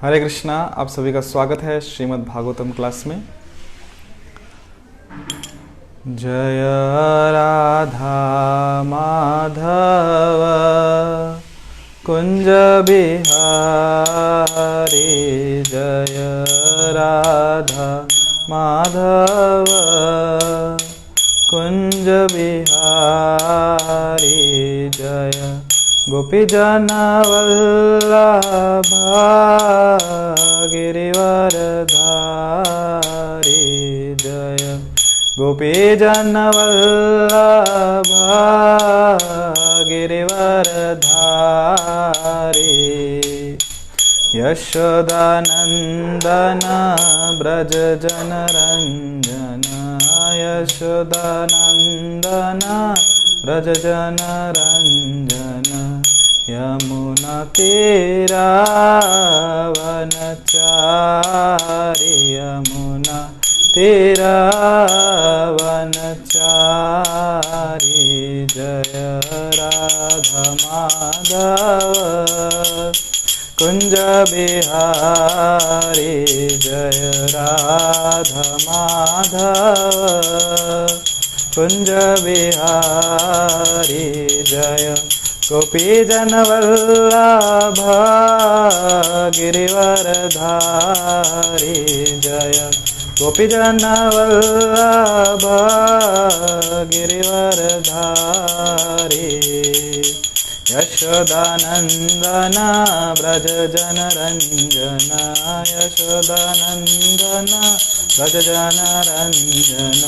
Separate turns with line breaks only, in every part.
हरे कृष्णा। आप सभी का स्वागत है श्रीमद् भागवतम क्लास में। जय राधा माधव कुंज बिहारी, जय राधा माधव कुंज बिहारी, जय गोपीजन वल्लभा गिरिवरधारी, जय गोपीजन वल्लभा गिरिवरधारी, यशोदानंदन ब्रज जनरंजन, यशोदानंदन ब्रज जनरंजन, यमुना तीरावनचारी, यमुना तीरावनचारी, जय राधा माधव कुंज बिहारी, जय राधा माधव कुंज बिहारी, जय गोपीजन वल्लभा गिरिवरधारी, जय गोपीजन वल्लभा गिरिवरधारी, यशोदानंदन ब्रज जनरंजन, यशोदानंदन ब्रज जनरंजन,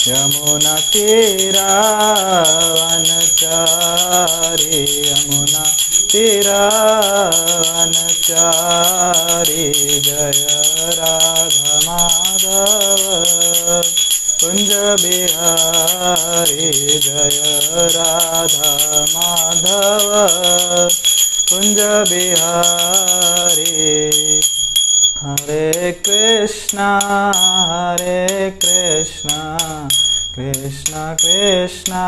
यमुना तीरावनचारी, यमुना तीरावनचारी, जय राधा माधव कुंज बिहारी, जय राधा माधव कुंज बिहारी। हरे कृष्णा कृष्णा कृष्णा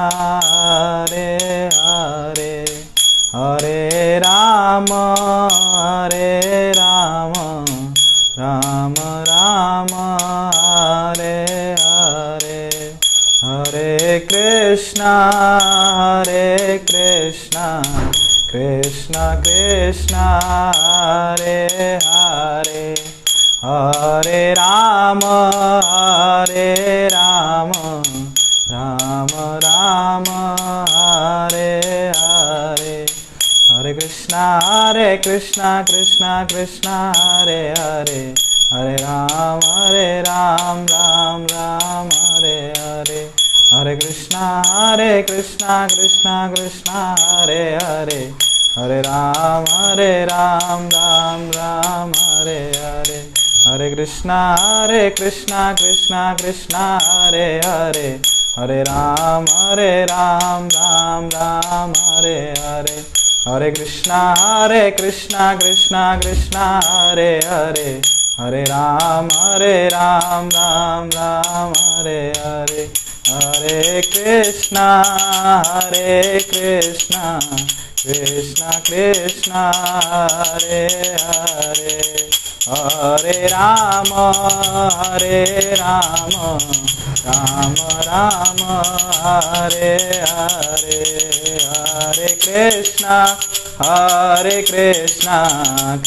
हरे हरे, हरे राम राम राम हरे हरे, हरे कृष्णा कृष्णा कृष्णा हरे हरे, हरे राम राम राम हरे हरे, हरे कृष्णा कृष्णा कृष्णा हरे हरे, हरे राम राम राम हरे हरे, हरे कृष्णा कृष्णा कृष्णा हरे हरे, हरे राम राम राम हरे हरे, हरे कृष्णा कृष्णा कृष्णा हरे हरे, हरे राम राम राम हरे हरे, हरे कृष्णा कृष्णा कृष्णा हरे हरे, हरे राम राम राम हरे हरे, हरे कृष्णा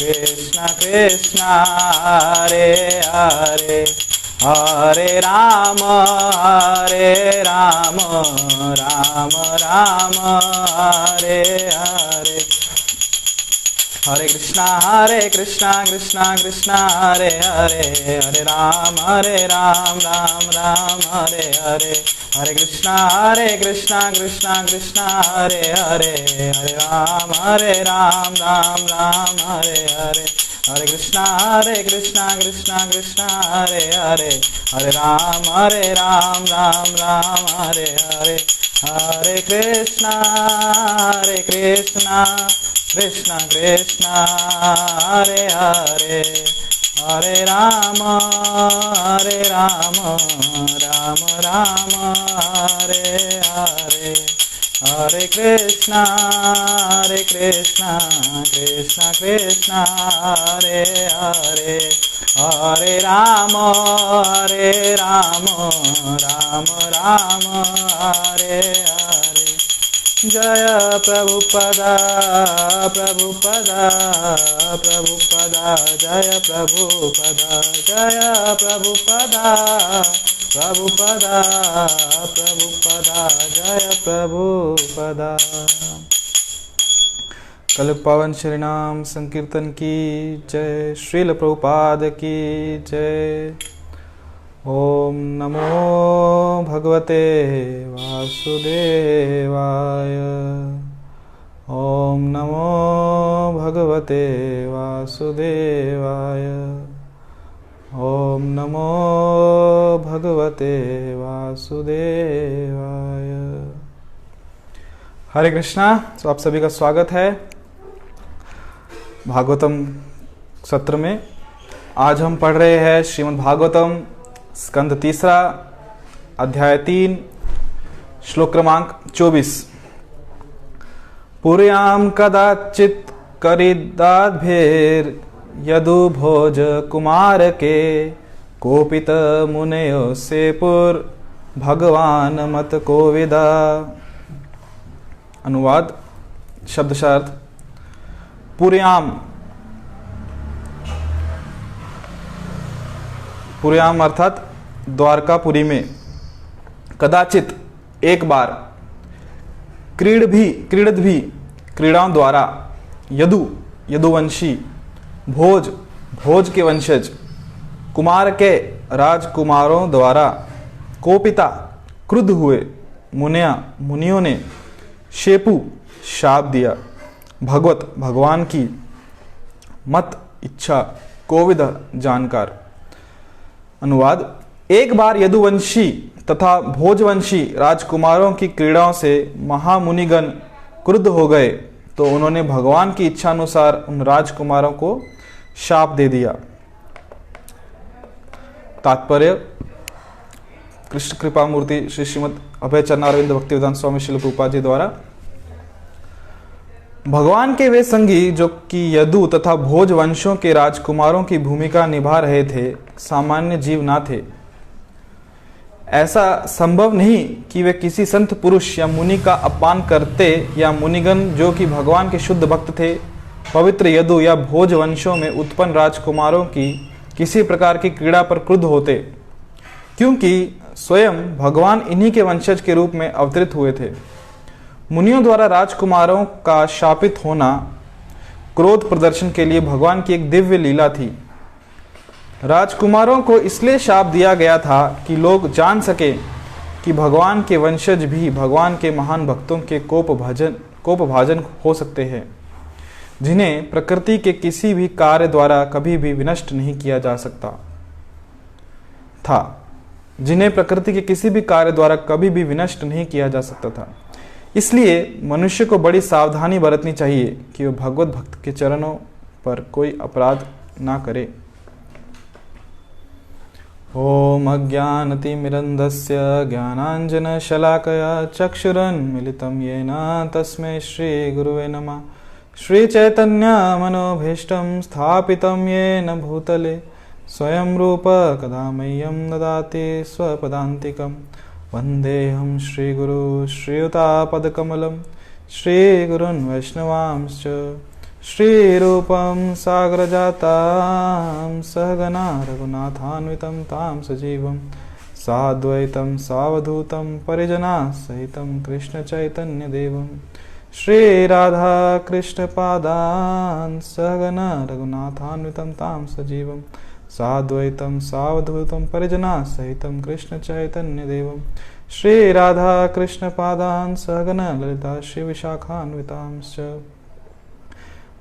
कृष्णा कृष्णा हरे हरे, हरे राम राम राम हरे हरे, हरे कृष्णा कृष्णा कृष्णा हरे हरे, हरे राम राम राम हरे हरे, हरे कृष्णा कृष्णा हरे हरे, हरे राम राम हरे हरे, हरे कृष्णा कृष्णा हरे हरे, हरे राम राम हरे हरे, हरे कृष्णा कृष्णा हरे हरे, हरे राम राम हरे हरे, हरे कृष्णा कृष्णा हरे हरे, हरे Ram Ram Ram Hare Hare, Hare Krishna, Hare Krishna, Krishna Krishna, Hare Hare, Hare Rama, Hare Rama, Rama Rama, Hare Hare. Jaya Prabhupada, Prabhupada, Prabhupada, Jaya Prabhupada, Jaya Prabhupada, Prabhupada, Prabhupada, Jaya Prabhupada. कल पावन श्री नाम संकीर्तन की जय, श्रील प्रभुपाद की जय। ओम नमो भगवते वासुदेवाय, ओम नमो भगवते वासुदेवाय, ओम नमो भगवते वासुदेवाय। हरे कृष्णा। तो आप सभी का स्वागत है भागवतम सत्र में। आज हम पढ़ रहे हैं श्रीमद् भागवतम स्कंद 3 अध्याय 3 श्लोक क्रमांक 24। पुर्यां कदाचित् करिदाद्भिर् यदु भोज कुमार के कोपित मुनयो से पुर भगवान मत कोविदा। अनुवाद शब्दशार्थ। पुर्याम, पुर्याम अर्थात द्वारकापुरी में, कदाचित एक बार, क्रीड़ित भी क्रीड़ाओं द्वारा, यदु यदुवंशी, भोज भोज के वंशज, कुमार के राजकुमारों द्वारा, कोपिता क्रुद्ध हुए, मुनियों ने, शेपु शाप दिया, भगवत भगवान की, मत इच्छा, कोविद जानकार। अनुवाद। एक बार यदुवंशी तथा भोजवंशी राजकुमारों की क्रीड़ाओं से महामुनिगण क्रुद्ध हो गए तो उन्होंने भगवान की इच्छा अनुसार उन राजकुमारों को शाप दे दिया। तात्पर्य। कृष्ण कृपा मूर्ति श्री श्रीमद् अभय चरणारविंद भक्तिवेदांत स्वामी श्रील प्रभुपाद जी द्वारा भगवान के वे संगी जो कि यदु तथा भोज वंशों के राजकुमारों की भूमिका निभा रहे थे, सामान्य जीव ना थे। ऐसा संभव नहीं कि वे किसी संत पुरुष या मुनि का अपमान करते या मुनिगण जो कि भगवान के शुद्ध भक्त थे, पवित्र यदु या भोज वंशों में उत्पन्न राजकुमारों की किसी प्रकार की क्रीड़ा पर क्रुद्ध होते, क्योंकि स्वयं भगवान इन्हीं के वंशज के रूप में अवतरित हुए थे। मुनियों द्वारा राजकुमारों का शापित होना क्रोध प्रदर्शन के लिए भगवान की एक दिव्य लीला थी। राजकुमारों को इसलिए शाप दिया गया था कि लोग जान सके कि भगवान के वंशज भी भगवान के महान भक्तों के कोपभाजन हो सकते हैं, जिन्हें प्रकृति के किसी भी कार्य द्वारा कभी भी विनष्ट नहीं किया जा सकता था। इसलिए मनुष्य को बड़ी सावधानी बरतनी चाहिए कि वह भगवत भक्त के चरणों पर कोई अपराध ना करे। ओम अज्ञानतिमिरन्धस्य ज्ञानाञ्जनशलाकया चक्षुरुन्मीलितं येन तस्मै श्रीगुरुवे नमः। श्रीचैतन्यमनोभीष्टं स्थापितं येन भूतले स्वयं रूप कदा मह्यं ददाति स्वपदान्तिकम्। वन्देऽहं श्रीगुरु श्रीयुतापदकमलं श्रीगुरुन् वैष्णवांश्च। श्रीरूपं सागरजातां सहगना रघुनाथान्वितं तां सजीवं साद्वैतं सावधूतं परिजनाः सहितं कृष्णचैतन्यदेवं श्रीराधाकृष्णपादान् सहगना रघुनाथान्वितं तां सजीवं साद्वैतं सावधूतं परिजनाः सहितं कृष्णचैतन्यदेवं श्रीराधाकृष्णपादान् सहगना ललिता श्रीविशाखान्वितांश्च।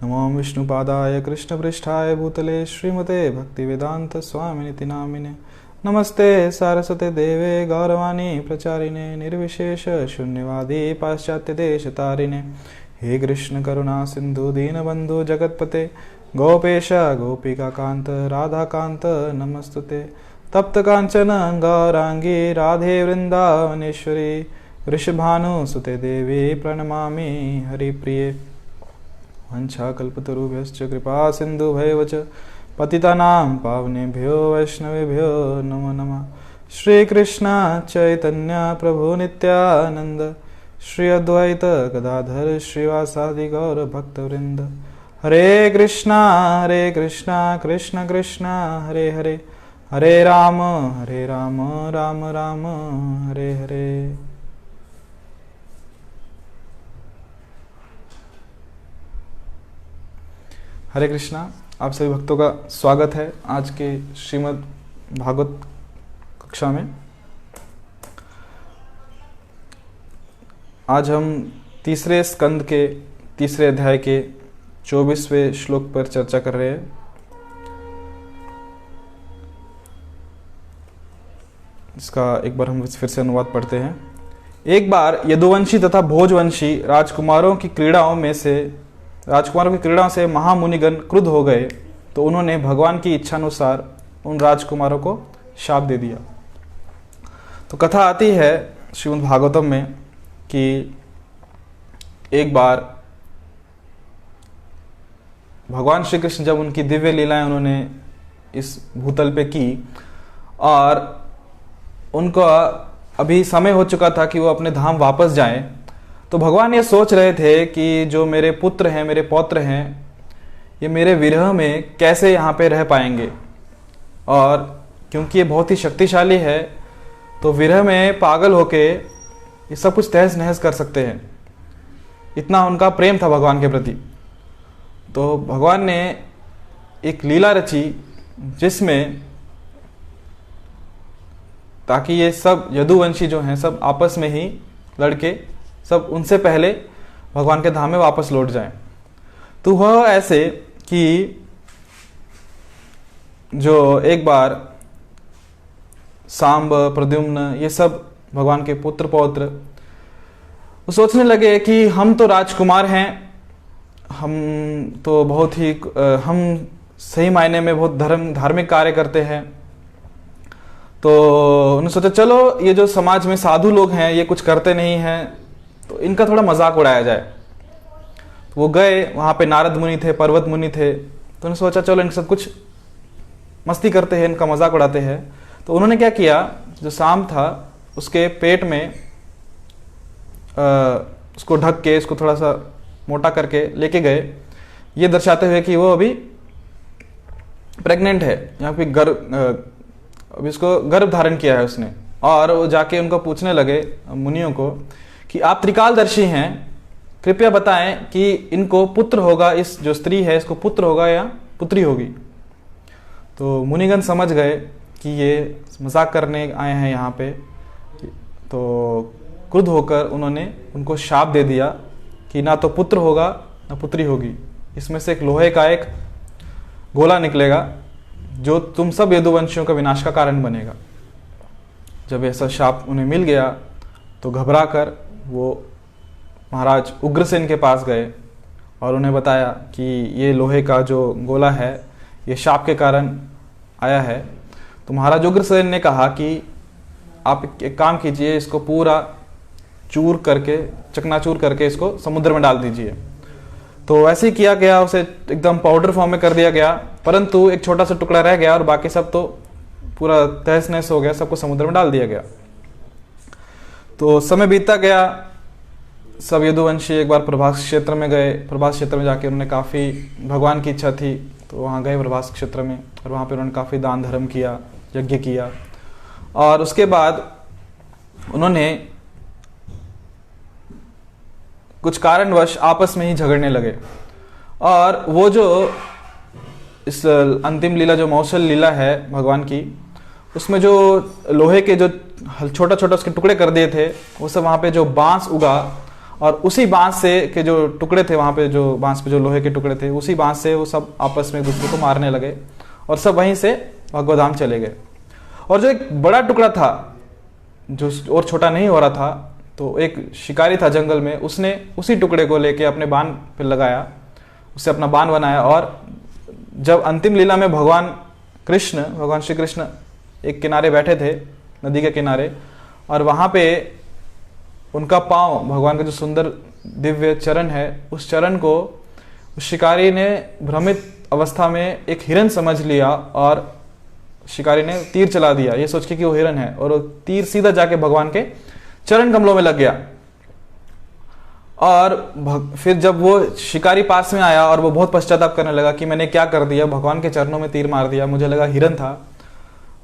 नमो विष्णुपादाय कृष्णपृष्ठाय भूतले श्रीमते भक्तिवेदांत स्वामिनिति नामिने। नमस्ते सारस्वते देवे गौरवाणी प्रचारिणे निर्विशेष शून्यवादी पाश्चात्य देश तारिणे। हे कृष्ण करुणा सिंधु दीनबंधु जगतपते गोपेश गोपिका कांत राधा कांत नमस्तुते। तप्त कांचन गौरांगी राधे वृंदावनेश्वरी वृषभानुसुते देवी प्रणमामि हरिप्रिये। वंशाकल्पतरुभ्यश्च कृपा सिन्धुभ्यैव च पतितानां पावनेभ्यो वैष्णवेभ्यो नमो नमः। श्री कृष्ण चैतन्य प्रभु नित्यानंद श्री अद्वैत गदाधर श्रीवासादि गौर भक्तवृंद। हरे कृष्णा कृष्ण कृष्ण हरे हरे, हरे राम राम राम हरे हरे। हरे कृष्णा, आप सभी भक्तों का स्वागत है आज के श्रीमद् भागवत कक्षा में। आज हम तीसरे स्कंद के तीसरे अध्याय के 24वें श्लोक पर चर्चा कर रहे हैं। इसका एक बार हम फिर से अनुवाद पढ़ते हैं। एक बार यदुवंशी तथा भोजवंशी राजकुमारों की क्रीड़ाओं से महामुनिगण क्रुद्ध हो गए, तो उन्होंने भगवान की इच्छानुसार उन राजकुमारों को शाप दे दिया। तो कथा आती है श्रीमद् भागवतम में कि एक बार भगवान श्री कृष्ण जब उनकी दिव्य लीलाएं उन्होंने इस भूतल पे की और उनका अभी समय हो चुका था कि वो अपने धाम वापस जाएं, तो भगवान ये सोच रहे थे कि जो मेरे पुत्र हैं, मेरे पौत्र हैं, ये मेरे विरह में कैसे यहाँ पे रह पाएंगे। और क्योंकि ये बहुत ही शक्तिशाली है, तो विरह में पागल होके ये सब कुछ तहस नहस कर सकते हैं। इतना उनका प्रेम था भगवान के प्रति। तो भगवान ने एक लीला रची जिसमें ताकि ये सब यदुवंशी जो हैं सब आपस में ही लड़के सब उनसे पहले भगवान के धाम में वापस लौट जाएं। तो वह ऐसे कि जो एक बार सांब, प्रद्युम्न, ये सब भगवान के पुत्र पौत्र वो सोचने लगे कि हम तो राजकुमार हैं, हम तो बहुत ही हम सही मायने में बहुत धार्मिक कार्य करते हैं। तो उन्होंने सोचा चलो ये जो समाज में साधु लोग हैं ये कुछ करते नहीं हैं, तो इनका थोड़ा मजाक उड़ाया जाए। तो वो गए, वहाँ पे नारद मुनि थे, पर्वत मुनि थे, तो उन्होंने सोचा चलो इनके साथ कुछ मस्ती करते हैं, इनका मजाक उड़ाते हैं। तो उन्होंने क्या किया, जो सांब था उसके पेट में उसको ढक के इसको थोड़ा सा मोटा करके लेके गए, ये दर्शाते हुए कि वो अभी प्रेग्नेंट है, यहाँ पे अभी इसको गर्भ धारण किया है उसने। और वो जाके उनको पूछने लगे मुनियों को कि आप त्रिकालदर्शी हैं, कृपया बताएं कि इनको पुत्र होगा, इस जो स्त्री है इसको पुत्र होगा या पुत्री होगी। तो मुनिगण समझ गए कि ये मजाक करने आए हैं यहाँ पे, तो क्रुद्ध होकर उन्होंने उनको शाप दे दिया कि ना तो पुत्र होगा ना पुत्री होगी, इसमें से एक लोहे का एक गोला निकलेगा जो तुम सब यदुवंशियों का विनाश का कारण बनेगा। जब ऐसा शाप उन्हें मिल गया तो घबरा कर वो महाराज उग्रसेन के पास गए और उन्हें बताया कि ये लोहे का जो गोला है ये शाप के कारण आया है। तो महाराज उग्रसेन ने कहा कि आप एक काम कीजिए, इसको पूरा चूर करके, चकनाचूर करके इसको समुद्र में डाल दीजिए। तो ऐसे ही किया गया, उसे एकदम पाउडर फॉर्म में कर दिया गया, परंतु एक छोटा सा टुकड़ा रह गया और बाकी सब तो पूरा तहस नहस हो गया, सबको समुद्र में डाल दिया गया। तो समय बीतता गया, सब यदुवंशी एक बार प्रभास क्षेत्र में गए। प्रभास क्षेत्र में जाके उन्होंने काफ़ी, भगवान की इच्छा थी तो वहाँ गए प्रभास क्षेत्र में, और वहाँ पे उन्होंने काफ़ी दान धर्म किया, यज्ञ किया। और उसके बाद उन्होंने कुछ कारणवश आपस में ही झगड़ने लगे। और वो जो इस अंतिम लीला जो मौसल लीला है भगवान की, उसमें जो लोहे के जो छोटा छोटा उसके टुकड़े कर दिए थे, वो सब वहाँ पे जो बांस उगा और उसी बांस से के जो टुकड़े थे, वहाँ पे जो बांस पे जो लोहे के टुकड़े थे, उसी बांस से वो सब आपस में एक दूसरे को मारने लगे और सब वहीं से भगवधाम चले गए। और जो एक बड़ा टुकड़ा था जो और छोटा नहीं हो रहा था, तो एक शिकारी था जंगल में, उसने उसी टुकड़े को लेके अपने बाण पे लगाया, उससे अपना बाण बनाया। और जब अंतिम लीला में भगवान श्री कृष्ण एक किनारे बैठे थे, नदी के किनारे, और वहाँ पे उनका पाँव, भगवान का जो सुंदर दिव्य चरण है, उस चरण को उस शिकारी ने भ्रमित अवस्था में एक हिरन समझ लिया और शिकारी ने तीर चला दिया ये सोच के कि वो हिरन है, और वो तीर सीधा जाके भगवान के चरण कमलों में लग गया। और फिर जब वो शिकारी पास में आया और वो बहुत पश्चाताप करने लगा कि मैंने क्या कर दिया, भगवान के चरणों में तीर मार दिया, मुझे लगा हिरन था।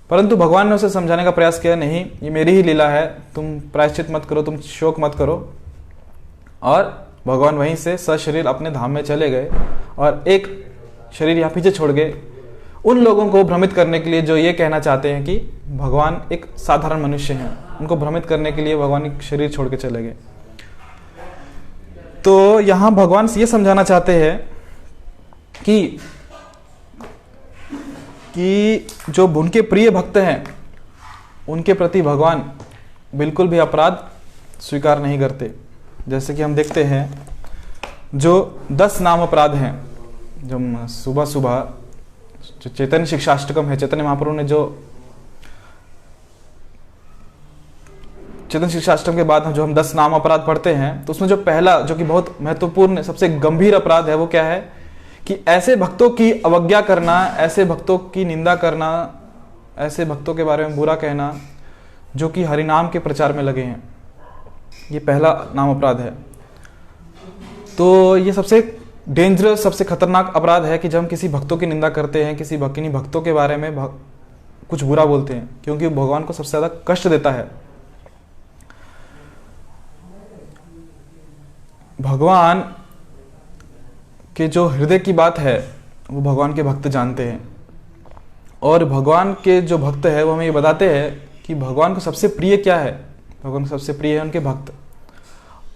परंतु भगवान ने उसे समझाने का प्रयास किया, नहीं ये मेरी ही लीला है, तुम प्रायश्चित मत करो, तुम शोक मत करो। और भगवान वहीं से सशरीर अपने धाम में चले गए और एक शरीर यहाँ पीछे छोड़ गए, उन लोगों को भ्रमित करने के लिए जो ये कहना चाहते हैं कि भगवान एक साधारण मनुष्य हैं। उनको भ्रमित करने के लिए भगवान एक शरीर छोड़ के चले गए। तो यहाँ भगवान ये समझाना चाहते हैं कि जो उनके प्रिय भक्त हैं उनके प्रति भगवान बिल्कुल भी अपराध स्वीकार नहीं करते। जैसे कि हम देखते हैं जो 10 नाम अपराध हैं, जो सुबह सुबह जो चैतन्य शिक्षाष्टकम है, चैतन्य महाप्रभु ने जो चैतन्य शिक्षाष्टकम के बाद जो हम 10 नाम अपराध पढ़ते हैं, तो उसमें जो पहला जो कि बहुत महत्वपूर्ण सबसे गंभीर अपराध है वो क्या है कि ऐसे भक्तों की अवज्ञा करना, ऐसे भक्तों की निंदा करना, ऐसे भक्तों के बारे में बुरा कहना जो कि हरिनाम के प्रचार में लगे हैं। ये पहला नाम अपराध है। तो ये सबसे डेंजरस, सबसे खतरनाक अपराध है कि जब हम किसी भक्तों की निंदा करते हैं, किसी भक्तों के बारे में कुछ बुरा बोलते हैं, क्योंकि भगवान को सबसे ज्यादा कष्ट देता है। भगवान के जो हृदय की बात है वो भगवान के भक्त जानते हैं, और भगवान के जो भक्त है वो हमें ये बताते हैं कि भगवान को सबसे प्रिय क्या है। भगवान को सबसे प्रिय है उनके भक्त,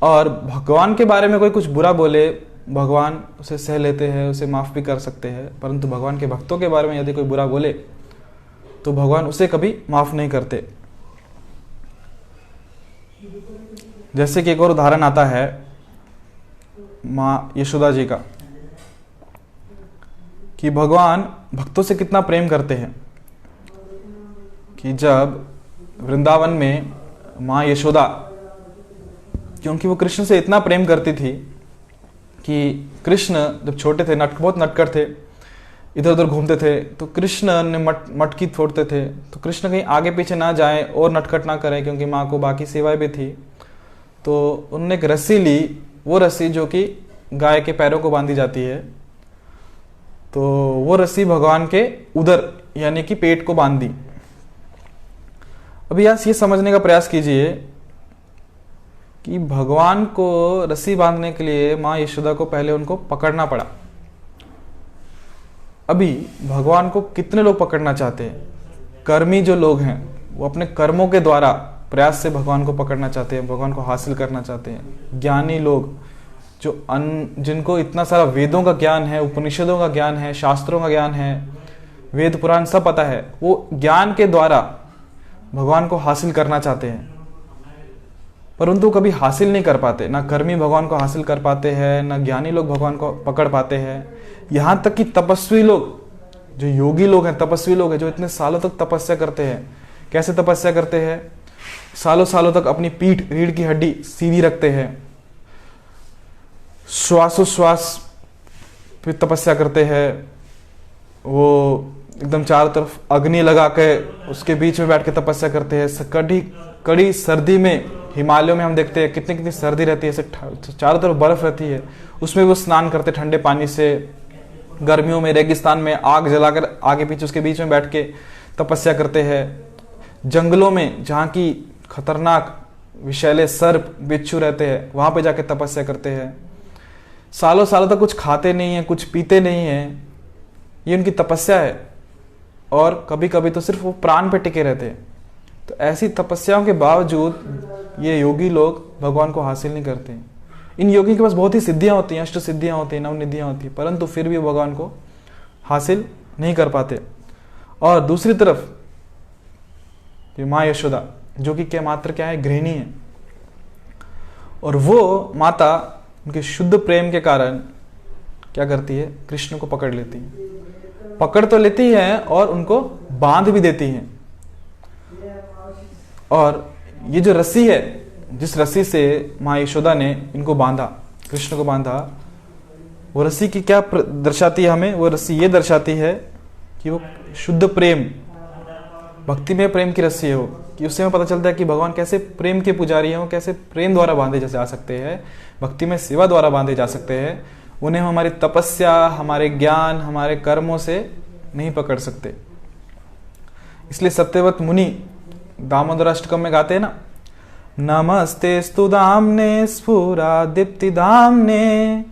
और भगवान के बारे में कोई कुछ बुरा बोले, भगवान उसे सह लेते हैं, उसे माफ भी कर सकते हैं, परंतु भगवान के भक्तों के बारे में यदि कोई बुरा बोले तो भगवान उसे कभी माफ नहीं करते। जैसे कि एक और उदाहरण आता है माँ यशोदा जी का, कि भगवान भक्तों से कितना प्रेम करते हैं कि जब वृंदावन में माँ यशोदा, क्योंकि वो कृष्ण से इतना प्रेम करती थी कि कृष्ण जब छोटे थे बहुत नटखट थे, इधर उधर घूमते थे, तो कृष्ण ने मटकी फोड़ते थे, तो कृष्ण कहीं आगे पीछे ना जाए और नटखट ना करें, क्योंकि माँ को बाकी सेवाएं भी थी। तो उन्होंने एक रस्सी ली, वो रस्सी जो कि गाय के पैरों को बांधी जाती है, तो वो रस्सी भगवान के उदर यानी कि पेट को बांध दी। अभी यहाँ ये समझने का प्रयास कीजिए कि भगवान को रस्सी बांधने के लिए माँ यशोदा को पहले उनको पकड़ना पड़ा। अभी भगवान को कितने लोग पकड़ना चाहते हैं? कर्मी जो लोग हैं वो अपने कर्मों के द्वारा प्रयास से भगवान को पकड़ना चाहते हैं, भगवान को हासिल करना चाहते हैं। ज्ञानी लोग जो जिनको इतना सारा वेदों का ज्ञान है, उपनिषदों का ज्ञान है, शास्त्रों का ज्ञान है, वेद पुराण सब पता है, वो ज्ञान के द्वारा भगवान को हासिल करना चाहते हैं, परंतु कभी हासिल नहीं कर पाते। ना कर्मी भगवान को हासिल कर पाते हैं, ना ज्ञानी लोग भगवान को पकड़ पाते हैं। यहाँ तक कि तपस्वी लोग, जो योगी लोग हैं, तपस्वी लोग हैं, जो इतने सालों तक तपस्या करते हैं। कैसे तपस्या करते हैं? सालों सालों तक अपनी पीठ, रीढ़ की हड्डी सीधी रखते हैं, श्वासोश्वास पे तपस्या करते हैं। वो एकदम चारों तरफ अग्नि लगा के उसके बीच में बैठ के तपस्या करते हैं। कड़ी सर्दी में, हिमालयों में हम देखते हैं कितनी कितनी सर्दी रहती है, चारों तरफ बर्फ रहती है, उसमें वो स्नान करते ठंडे पानी से। गर्मियों में रेगिस्तान में आग जलाकर आगे पीछे उसके बीच में बैठ के तपस्या करते हैं। जंगलों में जहाँ की खतरनाक विषैले सर्प बिच्छू रहते हैं, वहां पे जाके तपस्या करते हैं। सालों सालों तक कुछ खाते नहीं है, कुछ पीते नहीं है, ये उनकी तपस्या है। और कभी कभी तो सिर्फ वो प्राण पे टिके रहते हैं। तो ऐसी तपस्याओं के बावजूद ये योगी लोग भगवान को हासिल नहीं करते। इन योगी के पास बहुत ही सिद्धियां होती हैं, अष्ट सिद्धियां होती हैं, नवनिधियां होती हैं, परंतु फिर भी भगवान को हासिल नहीं कर पाते। और दूसरी तरफ माँ यशोदा, जो कि क्या मात्र क्या है, गृहिणी है, और वो माता उनके शुद्ध प्रेम के कारण क्या करती है, कृष्ण को पकड़ लेती है। पकड़ तो लेती है और उनको बांध भी देती है। और ये जो रस्सी है, जिस रस्सी से माँ यशोदा ने इनको बांधा, कृष्ण को बांधा, वो रस्सी की क्या दर्शाती है हमें? वो रस्सी ये दर्शाती है कि वो शुद्ध प्रेम, भक्ति में प्रेम की रस्सी है वो, कि उससे हमें पता चलता है कि भगवान कैसे प्रेम के पुजारी हैं, वो कैसे प्रेम द्वारा बांधे जा सकते हैं, भक्ति में सेवा द्वारा बांधे जा सकते हैं। उन्हें हमारी तपस्या, हमारे ज्ञान, हमारे कर्मों से नहीं पकड़ सकते। इसलिए सत्यव्रत मुनि दामोदर अष्टकम में गाते हैं ना, नमस्ते दाम्ने स्फुरा दीप्ति दाम्ने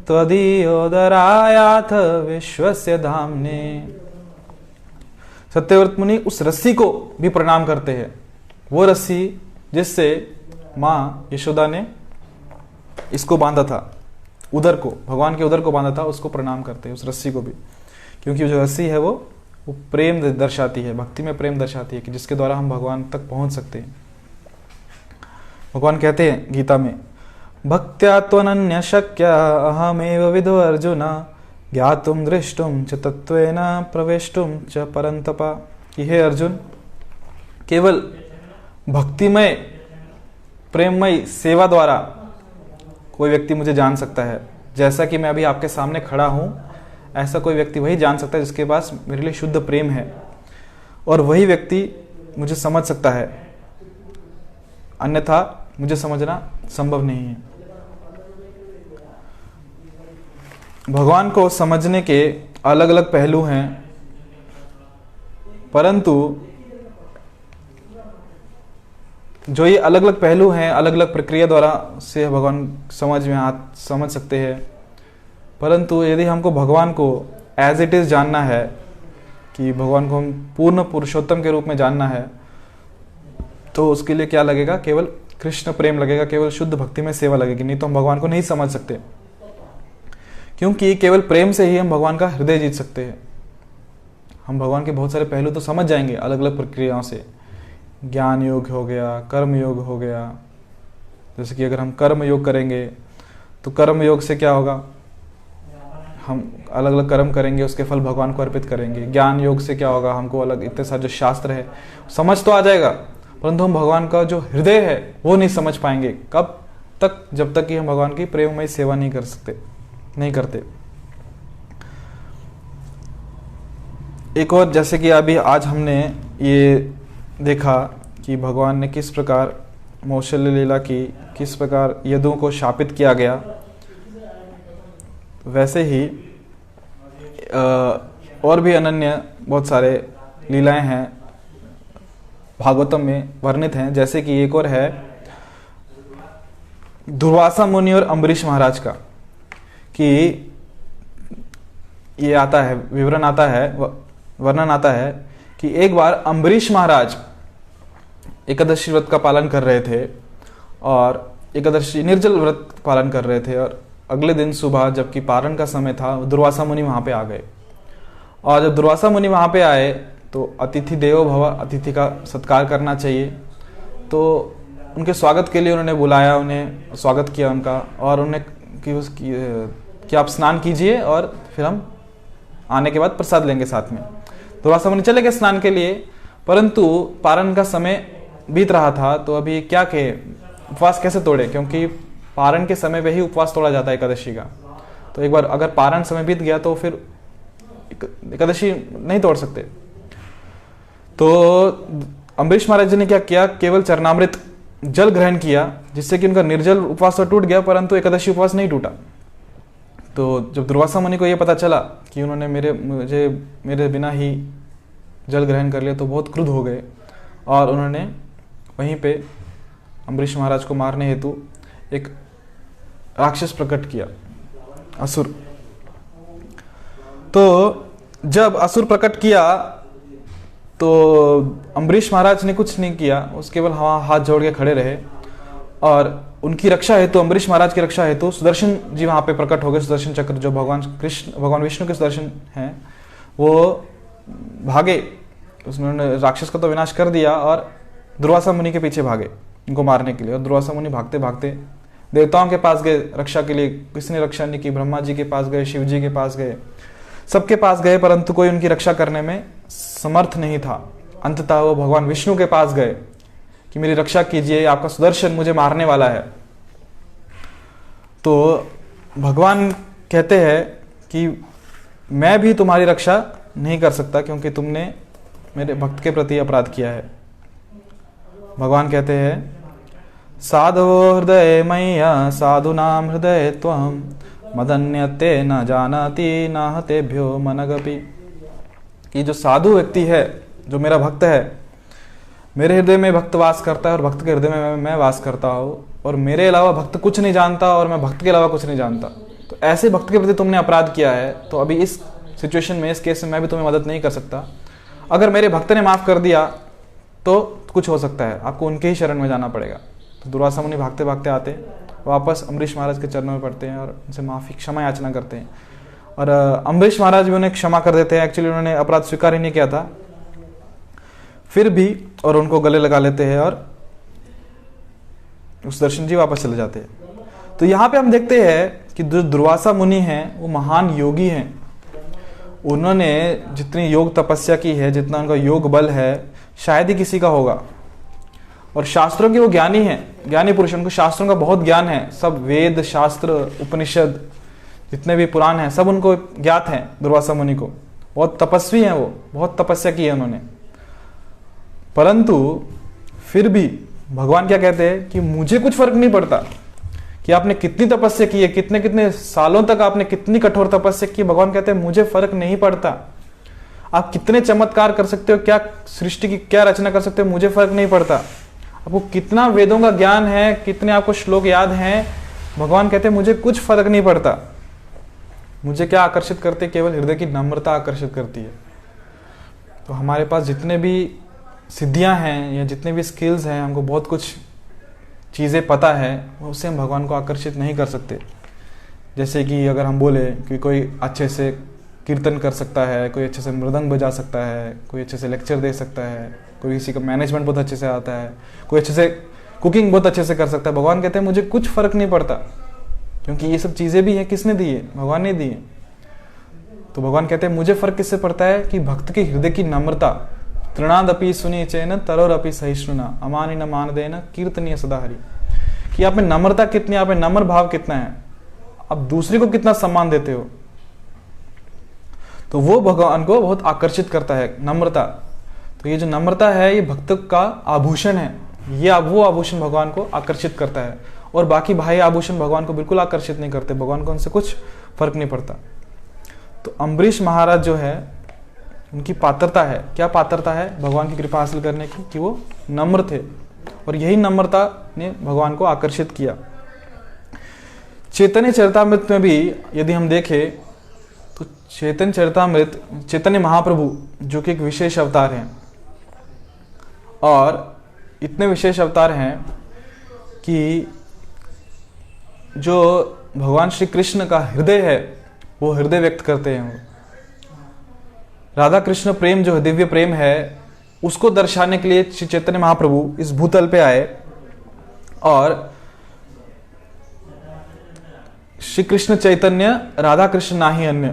त्वदीयोदरायाथ विश्वस्य धाम्ने। सत्यव्रत मुनि उस रस्सी को भी प्रणाम करते हैं, वो रस्सी जिससे माँ यशोदा ने इसको बांधा था, उदर को, भगवान के उदर को बांधा था, उसको प्रणाम करते हैं, उस रस्सी को भी, क्योंकि जो रस्सी है वो प्रेम दर्शाती है, भक्ति में प्रेम दर्शाती है, कि जिसके द्वारा हम भगवान तक पहुंच सकते हैं। भगवान कहते हैं गीता में, भक्त्या त्वनन्य शक्य अहमेव विदो अर्जुन ज्ञातुम दृष्टुम च तत्वेन प्रवेष्टुम च परंतपा। कि हे अर्जुन, केवल भक्तिमय प्रेममय सेवा द्वारा कोई व्यक्ति मुझे जान सकता है। जैसा कि मैं अभी आपके सामने खड़ा हूं, ऐसा कोई व्यक्ति वही जान सकता है जिसके पास मेरे लिए शुद्ध प्रेम है, और वही व्यक्ति मुझे समझ सकता है, अन्यथा मुझे समझना संभव नहीं है। भगवान को समझने के अलग अलग पहलू हैं, परंतु जो ये अलग अलग पहलू हैं, अलग अलग प्रक्रिया द्वारा से भगवान समझ सकते हैं। परंतु यदि हमको भगवान को एज इट इज जानना है, कि भगवान को हम पूर्ण पुरुषोत्तम के रूप में जानना है, तो उसके लिए क्या लगेगा? केवल कृष्ण प्रेम लगेगा, केवल शुद्ध भक्ति में सेवा लगेगी, नहीं तो हम भगवान को नहीं समझ सकते। क्योंकि केवल प्रेम से ही हम भगवान का हृदय जीत सकते हैं। हम भगवान के बहुत सारे पहलू तो समझ जाएंगे अलग अलग प्रक्रियाओं से, ज्ञान योग हो गया, कर्म योग हो गया। जैसे कि अगर हम कर्म योग करेंगे तो कर्म योग से क्या होगा? हम अलग अलग कर्म करेंगे, उसके फल भगवान को अर्पित करेंगे। ज्ञान योग से क्या होगा? हमको अलग इतने सारे जो शास्त्र है समझ तो आ जाएगा, परंतु हम भगवान का जो हृदय है वो नहीं समझ पाएंगे। कब तक? जब तक कि हम भगवान की प्रेममय सेवा नहीं करते। एक और, जैसे कि अभी आज हमने ये देखा कि भगवान ने किस प्रकार मौशल्य लीला की, किस प्रकार यदुओं को शापित किया गया, वैसे ही और भी अनन्य बहुत सारे लीलाएं हैं भागवतम में वर्णित हैं। जैसे कि एक और है दुर्वासा मुनि और अम्बरीश महाराज का, कि ये आता है, विवरण आता है, वर्णन आता है कि एक बार अम्बरीश महाराज एकादशी व्रत का पालन कर रहे थे, और एकादशी निर्जल व्रत पालन कर रहे थे, और अगले दिन सुबह जबकि पारण का समय था, दुर्वासा मुनि वहां पे आ गए। और जब दुर्वासा मुनि वहां पे आए तो अतिथि देवो भव, अतिथि का सत्कार करना चाहिए, तो उनके स्वागत के लिए उन्होंने बुलाया, उन्हें स्वागत किया उनका, और उन्हें कि आप स्नान कीजिए और फिर हम आने के बाद प्रसाद लेंगे साथ में। दुर्वासा मुनि चले गए स्नान के लिए, परंतु पारण का समय बीत रहा था, तो अभी क्या कहे, उपवास कैसे तोड़े? क्योंकि पारण के समय पे ही उपवास तोड़ा जाता है एकादशी का। तो एक बार अगर पारण समय बीत गया तो फिर एकादशी नहीं तोड़ सकते। तो अम्बरीश महाराज जी ने क्या किया? केवल चरणामृत जल ग्रहण किया, जिससे कि उनका निर्जल उपवास तो टूट गया, परंतु एकादशी उपवास नहीं टूटा। तो जब दुर्वासा मुनि को यह पता चला कि उन्होंने मेरे बिना ही जल ग्रहण कर लिया, तो बहुत क्रुद्ध हो गए, और उन्होंने वहीं पे अम्बरीश महाराज को मारने हेतु एक राक्षस प्रकट किया, असुर। तो जब असुर प्रकट किया तो अम्बरीश महाराज ने कुछ नहीं किया, उस केवल हाथ जोड़ के खड़े रहे, और उनकी रक्षा हेतु, अम्बरीश महाराज की रक्षा हेतु सुदर्शन जी वहां पे प्रकट हो गए। सुदर्शन चक्र जो भगवान विष्णु के सुदर्शन हैं, वो भागे, उन्होंने राक्षस का तो विनाश कर दिया, और दुर्वासा मुनि के पीछे भागे उनको मारने के लिए। और दुर्वासा मुनि भागते भागते देवताओं के पास गए रक्षा के लिए, किसने रक्षा नहीं की? ब्रह्मा जी के पास गए, शिव जी के पास गए, सबके पास गए, परंतु कोई उनकी रक्षा करने में समर्थ नहीं था। अंततः वो भगवान विष्णु के पास गए कि कि मेरी रक्षा कीजिए, आपका सुदर्शन मुझे मारने वाला है। तो भगवान कहते हैं कि मैं भी तुम्हारी रक्षा नहीं कर सकता क्योंकि तुमने मेरे भक्त के प्रति अपराध किया है। भगवान कहते हैं साधवो हृदय मय्या साधुनाम हृदय त्वं मदन्यते न जानाति नाहतेभ्यो मनगपि। कि जो साधु व्यक्ति है, जो मेरा भक्त है, मेरे हृदय में भक्त वास करता है और भक्त के हृदय में मैं वास करता हूँ, और मेरे अलावा भक्त कुछ नहीं जानता और मैं भक्त के अलावा कुछ नहीं जानता। तो ऐसे भक्त के प्रति तुमने अपराध किया है, तो अभी इस सिचुएशन में, इस केस में मैं भी तुम्हें मदद नहीं कर सकता। अगर मेरे भक्त ने माफ कर दिया तो कुछ हो सकता है, आपको उनके ही शरण में जाना पड़ेगा। तो दुर्वासा मुनि भागते भागते आते हैं, वापस अम्बरीश महाराज के चरणों में पड़ते हैं और उनसे माफी क्षमा याचना करते हैं। और अम्बरीश महाराज भी उन्हें क्षमा कर देते हैं। एक्चुअली उन्होंने अपराध स्वीकार ही नहीं किया था, फिर भी, और उनको गले लगा लेते हैं और सुदर्शन जी वापस चले जाते हैं। तो यहाँ पे हम देखते हैं कि जो दुर्वासा मुनि हैं वो महान योगी हैं। उन्होंने जितनी योग तपस्या की है, जितना उनका योग बल है, शायद ही किसी का होगा। और शास्त्रों के वो ज्ञानी हैं, ज्ञानी पुरुष, उनको शास्त्रों का बहुत ज्ञान है। सब वेद शास्त्र उपनिषद जितने भी पुराण हैं सब उनको ज्ञात हैं। दुर्वासा मुनि को बहुत तपस्वी हैं, वो बहुत तपस्या की है उन्होंने। परंतु फिर भी भगवान क्या कहते हैं कि मुझे कुछ फर्क नहीं पड़ता कि आपने कितनी तपस्या की है, कितने कितने सालों तक आपने कितनी कठोर तपस्या की। भगवान कहते हैं मुझे फर्क नहीं पड़ता, आप कितने चमत्कार कर सकते हो, क्या सृष्टि की क्या रचना कर सकते हो, मुझे फर्क नहीं पड़ता। आपको कितना वेदों का ज्ञान है, कितने आपको श्लोक याद हैं, भगवान कहते हैं मुझे कुछ फर्क नहीं पड़ता। मुझे क्या आकर्षित करते, केवल हृदय की नम्रता आकर्षित करती है। तो हमारे पास जितने भी सिद्धियां हैं या जितने भी स्किल्स हैं, हमको बहुत कुछ चीज़ें पता है, उससे हम भगवान को आकर्षित नहीं कर सकते। जैसे कि अगर हम बोले कि कोई अच्छे से कीर्तन कर सकता है, कोई अच्छे से मृदंग बजा सकता है, कोई अच्छे से लेक्चर दे सकता है, कोई किसी का मैनेजमेंट बहुत अच्छे से आता है, कोई अच्छे से कुकिंग बहुत अच्छे से कर सकता है, भगवान कहते हैं मुझे कुछ फर्क नहीं पड़ता, क्योंकि ये सब चीज़ें भी हैं, किसने दी है, भगवान ने दी है। तो भगवान कहते हैं मुझे फर्क किससे पड़ता है कि भक्त के हृदय की नम्रता, तृणादपि सुनी चैन तरोरपि सहिष्णुना अमानी न मान देना कीर्तनीय सदा हरि। कि आप में नम्रता कितनी, आप में नम्र भाव कितना है, आप दूसरे को कितना सम्मान देते हो, तो वो भगवान को बहुत आकर्षित करता है, नम्रता। तो ये जो नम्रता है ये भक्त का आभूषण है, ये वो आभूषण भगवान को आकर्षित करता है। और बाकी बाह्य आभूषण भगवान को बिल्कुल आकर्षित नहीं करते, भगवान को उनसे कुछ फर्क नहीं पड़ता। तो अम्बरीश महाराज जो है उनकी पात्रता है, क्या पात्रता है भगवान की कृपा हासिल करने की, कि वो नम्र थे, और यही नम्रता ने भगवान को आकर्षित किया। चैतन्य चरितामृत में भी यदि हम देखें तो चैतन्य चरितामृत, चैतन्य महाप्रभु जो कि एक विशेष अवतार हैं, और इतने विशेष अवतार हैं कि जो भगवान श्री कृष्ण का हृदय है वो हृदय व्यक्त करते हैं। राधा कृष्ण प्रेम जो है, दिव्य प्रेम है, उसको दर्शाने के लिए श्री चैतन्य महाप्रभु इस भूतल पे आए, और श्री कृष्ण चैतन्य राधा कृष्ण नाही अन्य,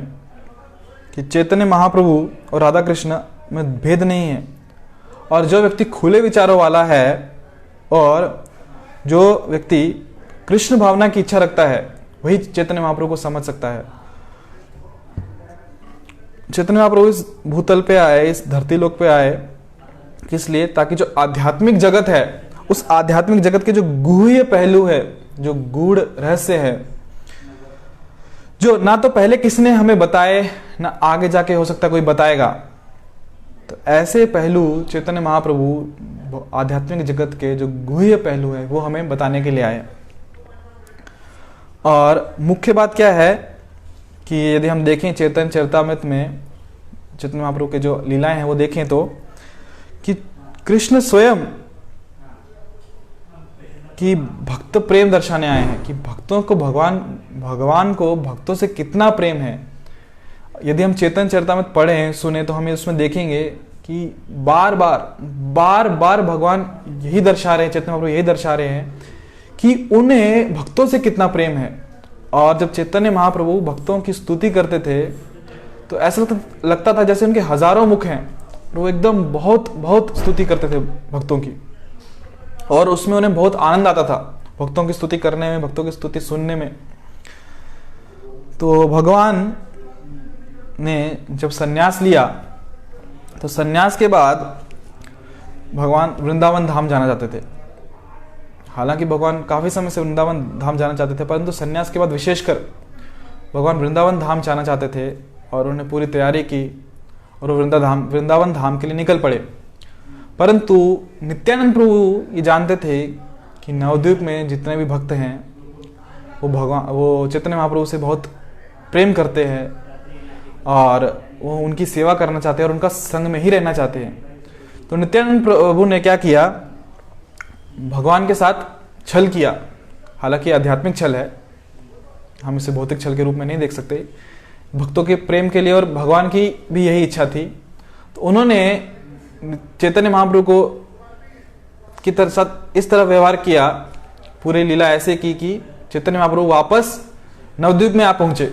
कि चैतन्य महाप्रभु और राधा कृष्ण में भेद नहीं है। और जो व्यक्ति खुले विचारों वाला है और जो व्यक्ति कृष्ण भावना की इच्छा रखता है वही चैतन्य महाप्रभु को समझ सकता है। चैतन्य महाप्रभु इस भूतल पे आए, इस धरती लोक पे आए, किस लिए? ताकि जो आध्यात्मिक जगत है, उस आध्यात्मिक जगत के जो गुह्य पहलू है, जो गूढ़ रहस्य है, जो ना तो पहले किसने हमें बताए, ना आगे जाके हो सकता कोई बताएगा, तो ऐसे पहलू चैतन्य महाप्रभु आध्यात्मिक जगत के जो गुह्य पहलू है वो हमें बताने के लिए आए। और मुख्य बात क्या है कि यदि हम देखें चैतन्य चरितामृत में चैतन्य महाप्रभु के जो लीलाएं हैं वो देखें तो कि कृष्ण स्वयं की भक्त प्रेम दर्शाने आए हैं, कि भक्तों को भगवान को भक्तों से कितना प्रेम है। यदि हम चैतन्य चरितामृत पढ़ें, सुने, तो हमें उसमें देखेंगे कि बार बार भगवान यही दर्शा रहे हैं, चैतन्य महाप्रभु यही दर्शा रहे हैं कि उन्हें भक्तों से कितना प्रेम है। और जब चैतन्य महाप्रभु भक्तों की स्तुति करते थे तो ऐसा लगता था जैसे उनके हजारों मुख हैं, वो एकदम बहुत स्तुति करते थे भक्तों की। और उसमें उन्हें बहुत आनंद आता था, भक्तों की स्तुति करने में, भक्तों की स्तुति सुनने में। तो भगवान ने जब संन्यास लिया तो संन्यास के बाद भगवान वृंदावन धाम जाना चाहते थे। हालांकि भगवान काफी समय से वृंदावन धाम जाना चाहते थे, परंतु संन्यास के बाद विशेषकर भगवान वृंदावन धाम जाना चाहते थे और उन्होंने पूरी तैयारी की और वृंदावन धाम के लिए निकल पड़े। परंतु नित्यानंद प्रभु ये जानते थे कि नवद्वीप में जितने भी भक्त हैं वो चैतन्य महाप्रभु से बहुत प्रेम करते हैं और वो उनकी सेवा करना चाहते हैं और उनका संग में ही रहना चाहते हैं। तो नित्यानंद प्रभु ने क्या किया, भगवान के साथ छल किया। हालांकि आध्यात्मिक छल है, हम इसे भौतिक छल के रूप में नहीं देख सकते। भक्तों के प्रेम के लिए और भगवान की भी यही इच्छा थी। तो उन्होंने चैतन्य महाप्रभु को की साथ इस तरह व्यवहार किया, पूरी लीला ऐसे की कि चैतन्य महाप्रभु वापस नवद्वीप में आ पहुंचे।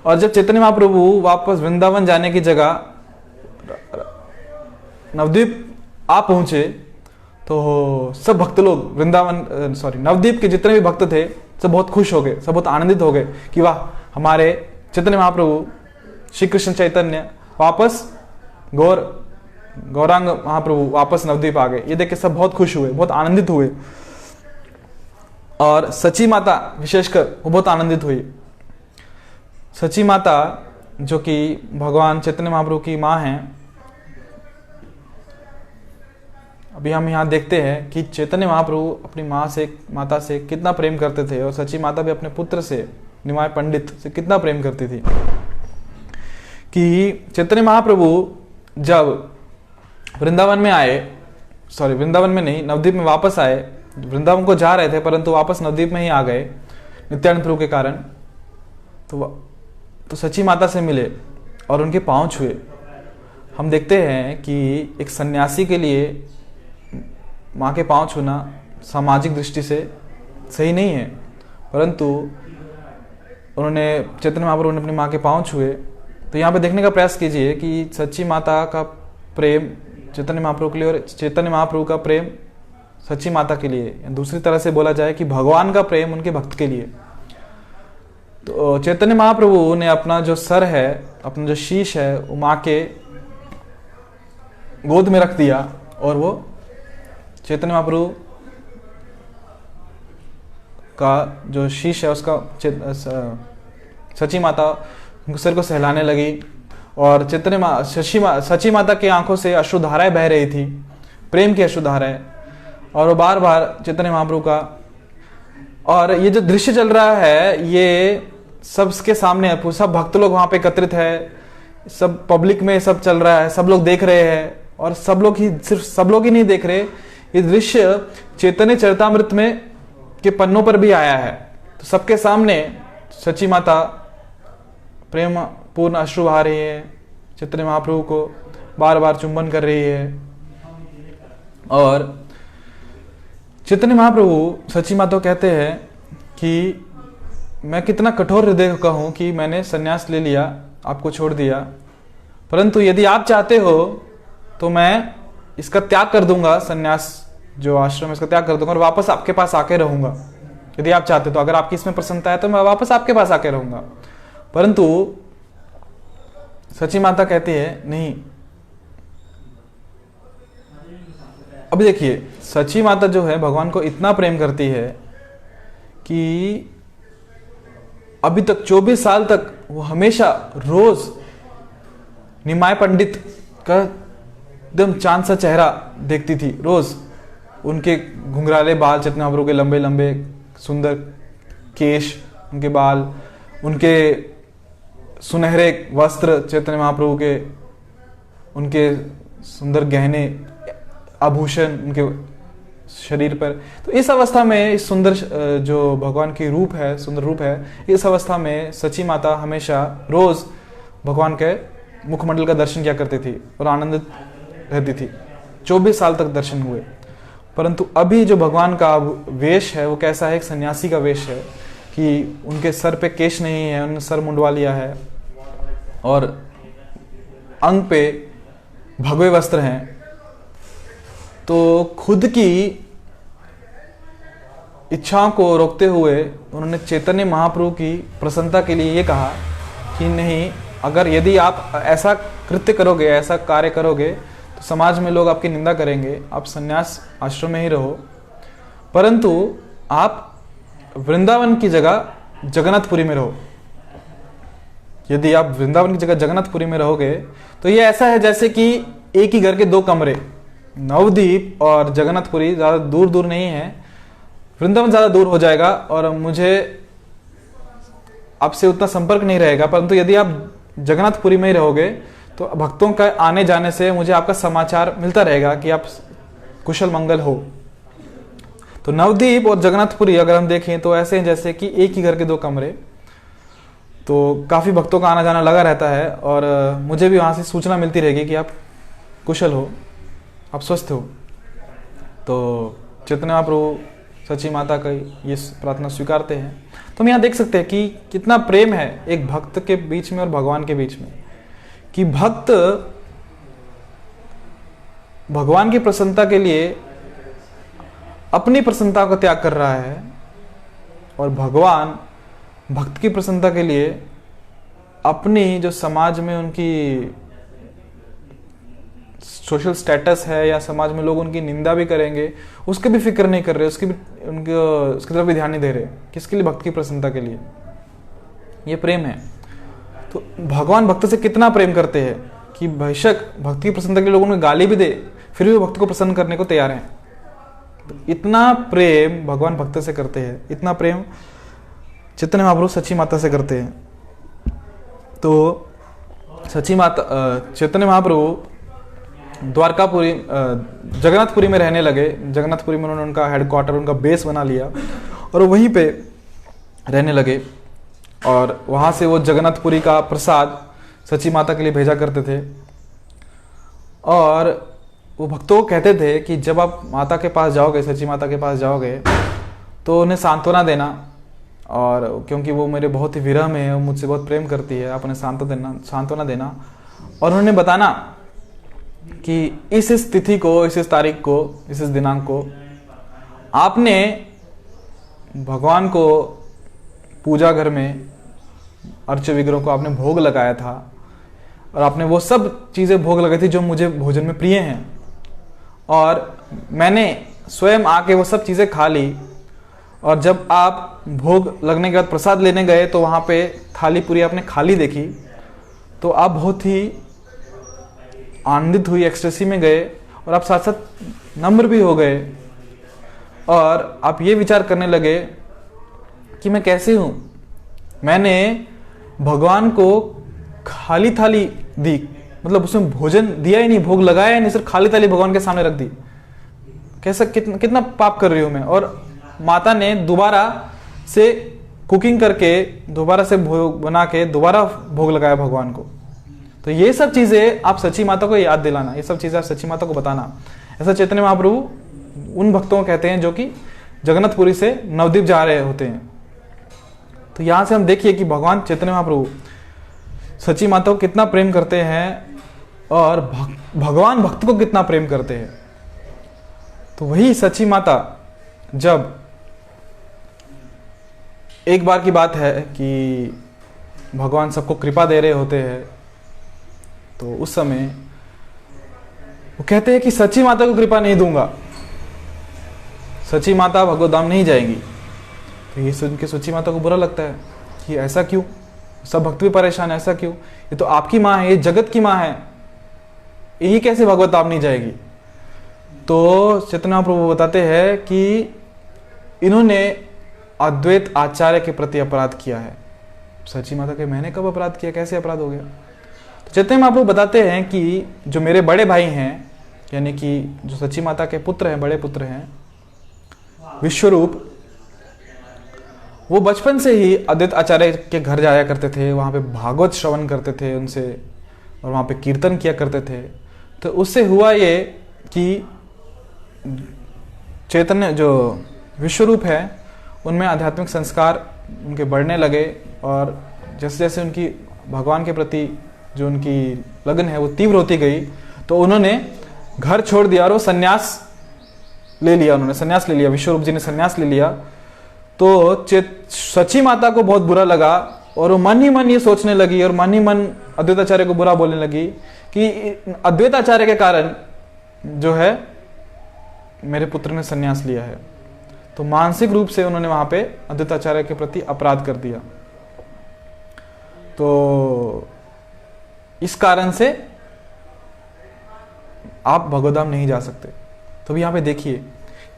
और जब चैतन्य महाप्रभु वापस वृंदावन जाने की जगह नवद्वीप आ पहुंचे तो सब भक्त लोग नवद्वीप के जितने भी भक्त थे सब बहुत खुश हो गए, सब बहुत आनंदित हो गए कि वाह, हमारे चैतन्य महाप्रभु श्री कृष्ण चैतन्य वापस गौरांग महाप्रभु वापस नवद्वीप आ गए। ये देख के सब बहुत खुश हुए, बहुत आनंदित हुए। और सची माता विशेषकर वो बहुत आनंदित हुई। सची माता जो कि भगवान चैतन्य महाप्रभु की माँ हैं, अभी हम यहाँ देखते हैं कि चैतन्य महाप्रभु अपनी माता से कितना प्रेम करते थे और सची माता भी अपने पुत्र से, निमाय पंडित से कितना प्रेम करती थी। कि चैतन्य महाप्रभु जब वृंदावन में आए, वृंदावन में नहीं, नवद्वीप में वापस आए, वृंदावन को जा रहे थे परंतु वापस नवद्वीप में ही आ गए नित्यानंद प्रभु के कारण। तो सची माता से मिले और उनके पांव छुए। हम देखते हैं कि एक सन्यासी के लिए माँ के पांव छूना सामाजिक दृष्टि से सही नहीं है, परंतु उन्होंने चैतन्य महाप्रभु ने अपनी माँ के पांव छुए। तो यहाँ पे देखने का प्रयास कीजिए कि सच्ची माता का प्रेम चैतन्य महाप्रभु के लिए और चैतन्य महाप्रभु का प्रेम सच्ची माता के लिए, दूसरी तरह से बोला जाए कि भगवान का प्रेम उनके भक्त के लिए। तो चैतन्य महाप्रभु ने अपना जो सर है, अपना जो शीश है, वो माँ के गोद में रख दिया और वो चैतन्य महाप्रभु का जो शीश है उसका सची माता सिर को सहलाने लगी और सची माता की आंखों से अश्रुधाराएं बह रही थी, प्रेम की अश्रुधाराएं, और वो बार बार चैतन्य महाप्रभु का। और ये जो दृश्य चल रहा है ये सबके सामने है, सब भक्त लोग वहां पे एकत्रित है, सब पब्लिक में सब चल रहा है, सब लोग देख रहे हैं। और सब लोग ही नहीं देख रहे, ये दृश्य चैतन्य चरितामृत में के पन्नों पर भी आया है। तो सबके सामने सची माता प्रेम पूर्ण अश्रु बहा रही है, चैतन्य महाप्रभु को बार बार चुंबन कर रही है। और चैतन्य महाप्रभु सची माता कहते हैं कि मैं कितना कठोर हृदय का हूं कि मैंने संन्यास ले लिया, आपको छोड़ दिया, परंतु यदि आप चाहते हो तो मैं इसका त्याग कर दूंगा, संन्यास जो आश्रम है इसका त्याग कर दूंगा और वापस आपके पास आके रहूंगा। यदि आप चाहते तो, अगर आपकी इसमें प्रसन्नता है तो मैं वापस आपके पास आके रहूंगा। परंतु सची माता कहती है नहीं। अब देखिए, सची माता जो है भगवान को इतना प्रेम करती है कि अभी तक 24 साल तक वो हमेशा रोज निमाय पंडित का एकदम चांद सा चेहरा देखती थी। रोज उनके घुंघराले बाल, चैतन्य महाप्रभु के लंबे लंबे सुंदर केश, उनके बाल, उनके सुनहरे वस्त्र, चैतन्य महाप्रभु के उनके सुंदर गहने आभूषण उनके शरीर पर। तो इस अवस्था में, इस सुंदर जो भगवान की रूप है, सुंदर रूप है, इस अवस्था में सची माता हमेशा रोज भगवान के मुखमंडल का दर्शन किया करती थी और आनंदित रहती थी। 24 साल तक दर्शन हुए। परंतु अभी जो भगवान का वेश है वो कैसा है? एक सन्यासी का वेश है कि उनके सर पे केश नहीं है, उन्होंने सर मुंडवा लिया है और अंग पे भगवे वस्त्र हैं। तो खुद की इच्छाओं को रोकते हुए उन्होंने चैतन्य महाप्रभु की प्रसन्नता के लिए ये कहा कि नहीं, अगर यदि आप ऐसा कृत्य करोगे, ऐसा कार्य करोगे तो समाज में लोग आपकी निंदा करेंगे, आप संन्यास आश्रम में ही रहो, परंतु आप वृंदावन की जगह जगन्नाथपुरी में रहो। यदि आप वृंदावन की जगह जगन्नाथपुरी में रहोगे तो ये ऐसा है जैसे कि एक ही घर के दो कमरे, नवद्वीप और जगन्नाथपुरी ज़्यादा दूर दूर नहीं है, वृंदावन ज़्यादा दूर हो जाएगा और मुझे आपसे उतना संपर्क नहीं रहेगा, परंतु यदि आप जगन्नाथपुरी में ही रहोगे तो भक्तों का आने जाने से मुझे आपका समाचार मिलता रहेगा कि आप कुशल मंगल हो। तो नवद्वीप और जगन्नाथपुरी अगर हम देखें तो ऐसे हैं जैसे कि एक ही घर के दो कमरे, तो काफ़ी भक्तों का आना जाना लगा रहता है और मुझे भी वहाँ से सूचना मिलती रहेगी कि आप कुशल हो, आप स्वस्थ हो। तो चैतन्य महाप्रभु सची माता का ये प्रार्थना स्वीकारते हैं। तो हम यहाँ देख सकते हैं कि कितना प्रेम है एक भक्त के बीच में और भगवान के बीच में, कि भक्त भगवान की प्रसन्नता के लिए अपनी प्रसन्नता का त्याग कर रहा है और भगवान भक्त की प्रसन्नता के लिए अपनी जो समाज में उनकी सोशल स्टेटस है या समाज में लोग उनकी निंदा भी करेंगे उसके भी फिक्र नहीं कर रहे, उसकी तरफ भी ध्यान नहीं दे रहे। किसके लिए? भक्त की प्रसन्नता के लिए। ये प्रेम है। तो भगवान भक्त से कितना प्रेम करते हैं कि बेशक भक्त की प्रसन्नता के लिए लोगों को गाली भी दे फिर भी वो भक्त को प्रसन्न करने को तैयार हैं। तो इतना प्रेम भगवान भक्त से करते हैं, इतना प्रेम चैतन्य महाप्रभु सची माता से करते हैं। तो सची माता चैतन्य महाप्रभु द्वारकापुरी जगन्नाथपुरी में रहने लगे। जगन्नाथपुरी में उन्होंने उनका हेडक्वार्टर, उनका बेस बना लिया और वहीं पे रहने लगे और वहाँ से वो जगन्नाथपुरी का प्रसाद सची माता के लिए भेजा करते थे। और वो भक्तों को कहते थे कि जब आप माता के पास जाओगे, सची माता के पास जाओगे तो उन्हें सांत्वना देना, और क्योंकि वो मेरे बहुत ही विरह में है, वो मुझसे बहुत प्रेम करती है, आप उन्हें सांत्वना देना और उन्हें बताना कि इस तिथि को, इस तारीख को, इस दिनांक को आपने भगवान को पूजा घर में अर्च विग्रह को आपने भोग लगाया था और आपने वो सब चीज़ें भोग लगाई थी जो मुझे भोजन में प्रिय हैं, और मैंने स्वयं आके वो सब चीज़ें खा ली। और जब आप भोग लगने के बाद प्रसाद लेने गए तो वहाँ पे थाली पूरी आपने खाली देखी, तो आप बहुत ही आनंदित हुई, एक्सटेसी में गए और आप साथ साथ नम्र भी हो गए और आप ये विचार करने लगे कि मैं कैसे हूँ, मैंने भगवान को खाली थाली दी, मतलब उसमें भोजन दिया ही नहीं, भोग लगाया ही नहीं, सिर्फ खाली थाली भगवान के सामने रख दी। कैसा कितना पाप कर रही हूँ मैं। और माता ने दोबारा से कुकिंग करके, दोबारा से भोग बना के दोबारा भोग लगाया भगवान को। तो ये सब चीज़ें आप सची माता को याद दिलाना, ये सब चीज़ें आप सची माता को बताना। ऐसा चैतन्य महाप्रभु उन भक्तों को कहते हैं जो कि जगन्नाथपुरी से नवद्वीप जा रहे होते हैं। तो यहाँ से हम देखिए कि भगवान चैतन्य महाप्रभु सची माता को कितना प्रेम करते हैं और भगवान भक्त को कितना प्रेम करते हैं। तो वही सची माता, जब एक बार की बात है कि भगवान सबको कृपा दे रहे होते हैं, तो उस समय वो कहते हैं कि सची माता को कृपा नहीं दूंगा, सची माता भगवत धाम नहीं जाएंगी। तो ये सुन के सची माता को बुरा लगता है कि ऐसा क्यों, सब भक्त भी परेशान, ऐसा क्यों, ये तो आपकी माँ है, ये जगत की माँ है, यही कैसे भगवत धाम नहीं जाएगी। तो चैतन्य महाप्रभु बताते हैं कि इन्होंने अद्वैत आचार्य के प्रति अपराध किया है। सची माता के मैंने कब अपराध किया, कैसे अपराध हो गया। तो चैतन्य महाप्रभु बताते हैं कि जो मेरे बड़े भाई हैं, यानी कि जो सची माता के पुत्र हैं, बड़े पुत्र हैं विश्वरूप, वो बचपन से ही अद्वैत आचार्य के घर जाया करते थे, वहाँ पे भागवत श्रवण करते थे उनसे और वहाँ पे कीर्तन किया करते थे। तो उससे हुआ ये कि चैतन्य जो विश्वरूप है उनमें आध्यात्मिक संस्कार उनके बढ़ने लगे और जैसे जैसे उनकी भगवान के प्रति जो उनकी लगन है वो तीव्र होती गई, तो उन्होंने घर छोड़ दिया और वो संन्यास ले लिया, उन्होंने संन्यास ले लिया, विश्वरूप जी ने संन्यास ले लिया सची माता को बहुत बुरा लगा और वो मन ही मन ये सोचने लगी और मन ही मन अद्वैताचार्य को बुरा बोलने लगी कि अद्वैताचार्य के कारण जो है मेरे पुत्र ने संन्यास लिया है। तो मानसिक रूप से उन्होंने वहां पे अद्वैताचार्य के प्रति अपराध कर दिया। तो इस कारण से आप भगवद्धाम नहीं जा सकते। तो भी यहाँ पे देखिए,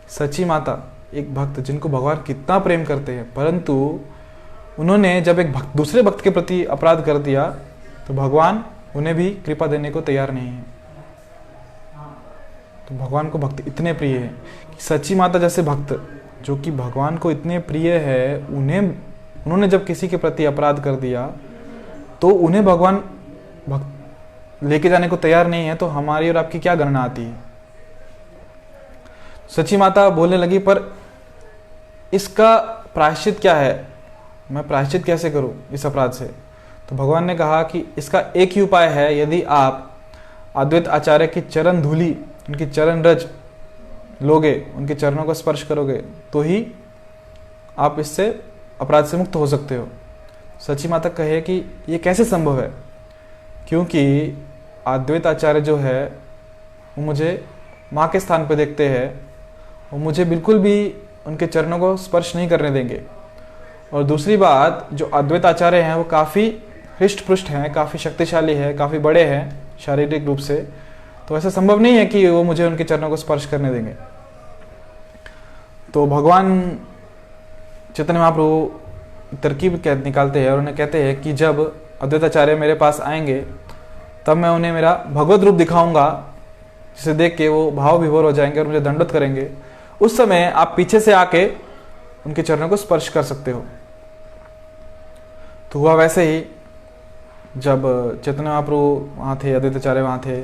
सची माता एक भक्त जिनको भगवान कितना प्रेम करते हैं, परंतु उन्होंने जब एक भक्त दूसरे भक्त के प्रति अपराध कर दिया तो भगवान उन्हें भी कृपा देने को तैयार नहीं है। तो भगवान को भक्त इतने प्रिय है कि सची माता जैसे भक्त जो कि भगवान को इतने प्रिय है, उन्होंने जब किसी के प्रति अपराध कर दिया तो उन्हें भगवान भक्त लेके जाने को तैयार नहीं है। तो हमारी और आपकी क्या गणना आती है। सची माता बोलने लगी, पर इसका प्रायश्चित क्या है, मैं प्रायश्चित कैसे करूं इस अपराध से। तो भगवान ने कहा कि इसका एक ही उपाय है, यदि आप अद्वैत आचार्य की चरण धूलि, उनकी चरण रज लोगे, उनके चरणों को स्पर्श करोगे, तो ही आप इससे अपराध से मुक्त हो सकते हो। सची माता कहे कि ये कैसे संभव है, क्योंकि अद्वैत आचार्य जो है वो मुझे माँ के स्थान पर देखते हैं, वो मुझे बिल्कुल भी उनके चरणों को स्पर्श नहीं करने देंगे। और दूसरी बात, जो अद्वैत आचार्य हैं वो काफ़ी हृष्ट पृष्ठ हैं, काफ़ी शक्तिशाली है, काफ़ी बड़े हैं शारीरिक रूप से, तो ऐसा संभव नहीं है कि वो मुझे उनके चरणों को स्पर्श करने देंगे। तो भगवान चैतन्य महाप्रभु तरकीब निकालते हैं और उन्हें कहते हैं कि जब अद्वैताचार्य मेरे पास आएंगे तब मैं उन्हें मेरा भगवत रूप दिखाऊंगा, जिसे देख के वो भाव विभोर हो जाएंगे और मुझे दंडवत करेंगे। उस समय आप पीछे से आके उनके चरणों को स्पर्श कर सकते हो। तो हुआ वैसे ही, जब चैतन्य महाप्रभु वहाँ थे, अद्वैताचार्य वहाँ थे,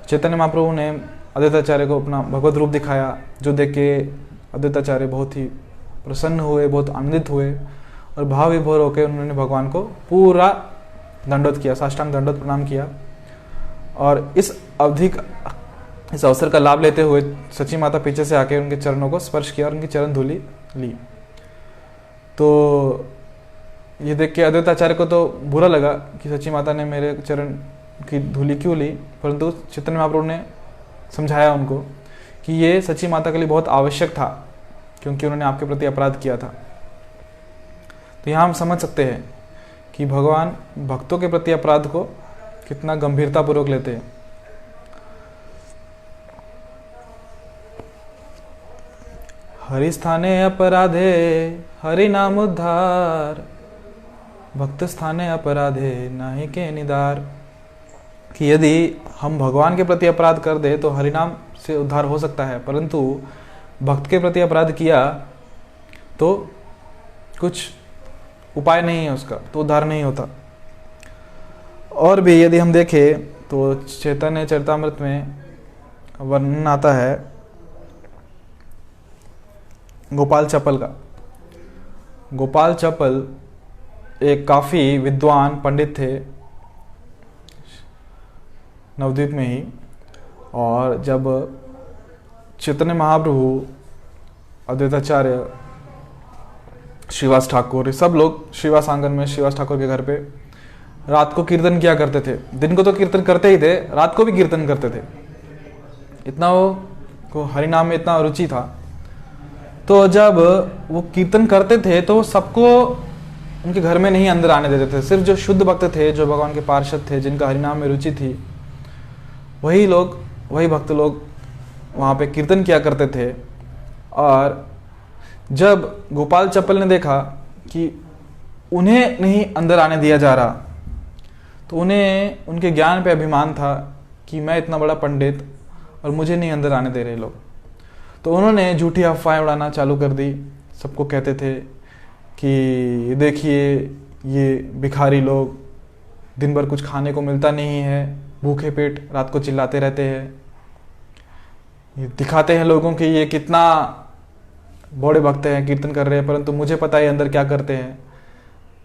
चैतन्य महाप्रभु ने अद्वैताचार्य को अपना भगवत रूप दिखाया, जो देख के अद्वैताचार्य बहुत ही प्रसन्न हुए, बहुत आनंदित हुए और भाव विभोर होकर उन्होंने भगवान को पूरा दंडवत किया, साष्टांग दंडवत प्रणाम किया। और इस अवसर का लाभ लेते हुए सची माता पीछे से आके उनके चरणों को स्पर्श किया और उनकी चरण धूलि ली। तो ये देख के अद्वैताचार्य को तो बुरा लगा कि सची माता ने मेरे चरण की धूलि क्यों ली, परंतु चैतन्य महाप्रभु ने समझाया उनको कि ये सची माता के लिए बहुत आवश्यक था, क्योंकि उन्होंने आपके प्रति अपराध किया था। तो यहाँ हम समझ सकते हैं कि भगवान भक्तों के प्रति अपराध को कितना गंभीरतापूर्वक लेते हैं। हरि स्थाने अपराधे हरि नाम उद्धार, भक्त स्थाने अपराधे नाही के निदार। कि यदि हम भगवान के प्रति अपराध कर दे तो हरिनाम से उद्धार हो सकता है, परंतु भक्त के प्रति अपराध किया तो कुछ उपाय नहीं है उसका, तो उद्धार नहीं होता। और भी यदि हम देखें तो चैतन्य चरितामृत में वर्णन आता है गोपाल चपल का। गोपाल चपल एक काफ़ी विद्वान पंडित थे नवद्वीप में ही। और जब चैतन्य महाप्रभु, अद्वैताचार्य, श्रीवास ठाकुर, सब लोग श्रीवास आंगन में श्रीवास ठाकुर के घर पे रात को कीर्तन किया करते थे। दिन को तो कीर्तन करते ही थे, रात को भी कीर्तन करते थे। इतना वो हरिनाम में इतना रुचि था। तो जब वो कीर्तन करते थे तो सबको उनके घर में नहीं अंदर आने देते थे। सिर्फ जो शुद्ध भक्त थे, जो भगवान के पार्षद थे, जिनका हरिनाम में रुचि थी, वही भक्त लोग वहाँ पे कीर्तन किया करते थे। और जब गोपाल चप्पल ने देखा कि उन्हें नहीं अंदर आने दिया जा रहा, तो उन्हें उनके ज्ञान पे अभिमान था कि मैं इतना बड़ा पंडित और मुझे नहीं अंदर आने दे रहे लोग। तो उन्होंने झूठी अफवाहें उड़ाना चालू कर दी। सबको कहते थे कि देखिए ये भिखारी लोग, दिन भर कुछ खाने को मिलता नहीं है, भूखे पेट रात को चिल्लाते रहते हैं, ये दिखाते हैं लोगों की ये कितना बड़े भक्त हैं, कीर्तन कर रहे हैं, परंतु मुझे पता है अंदर क्या करते हैं।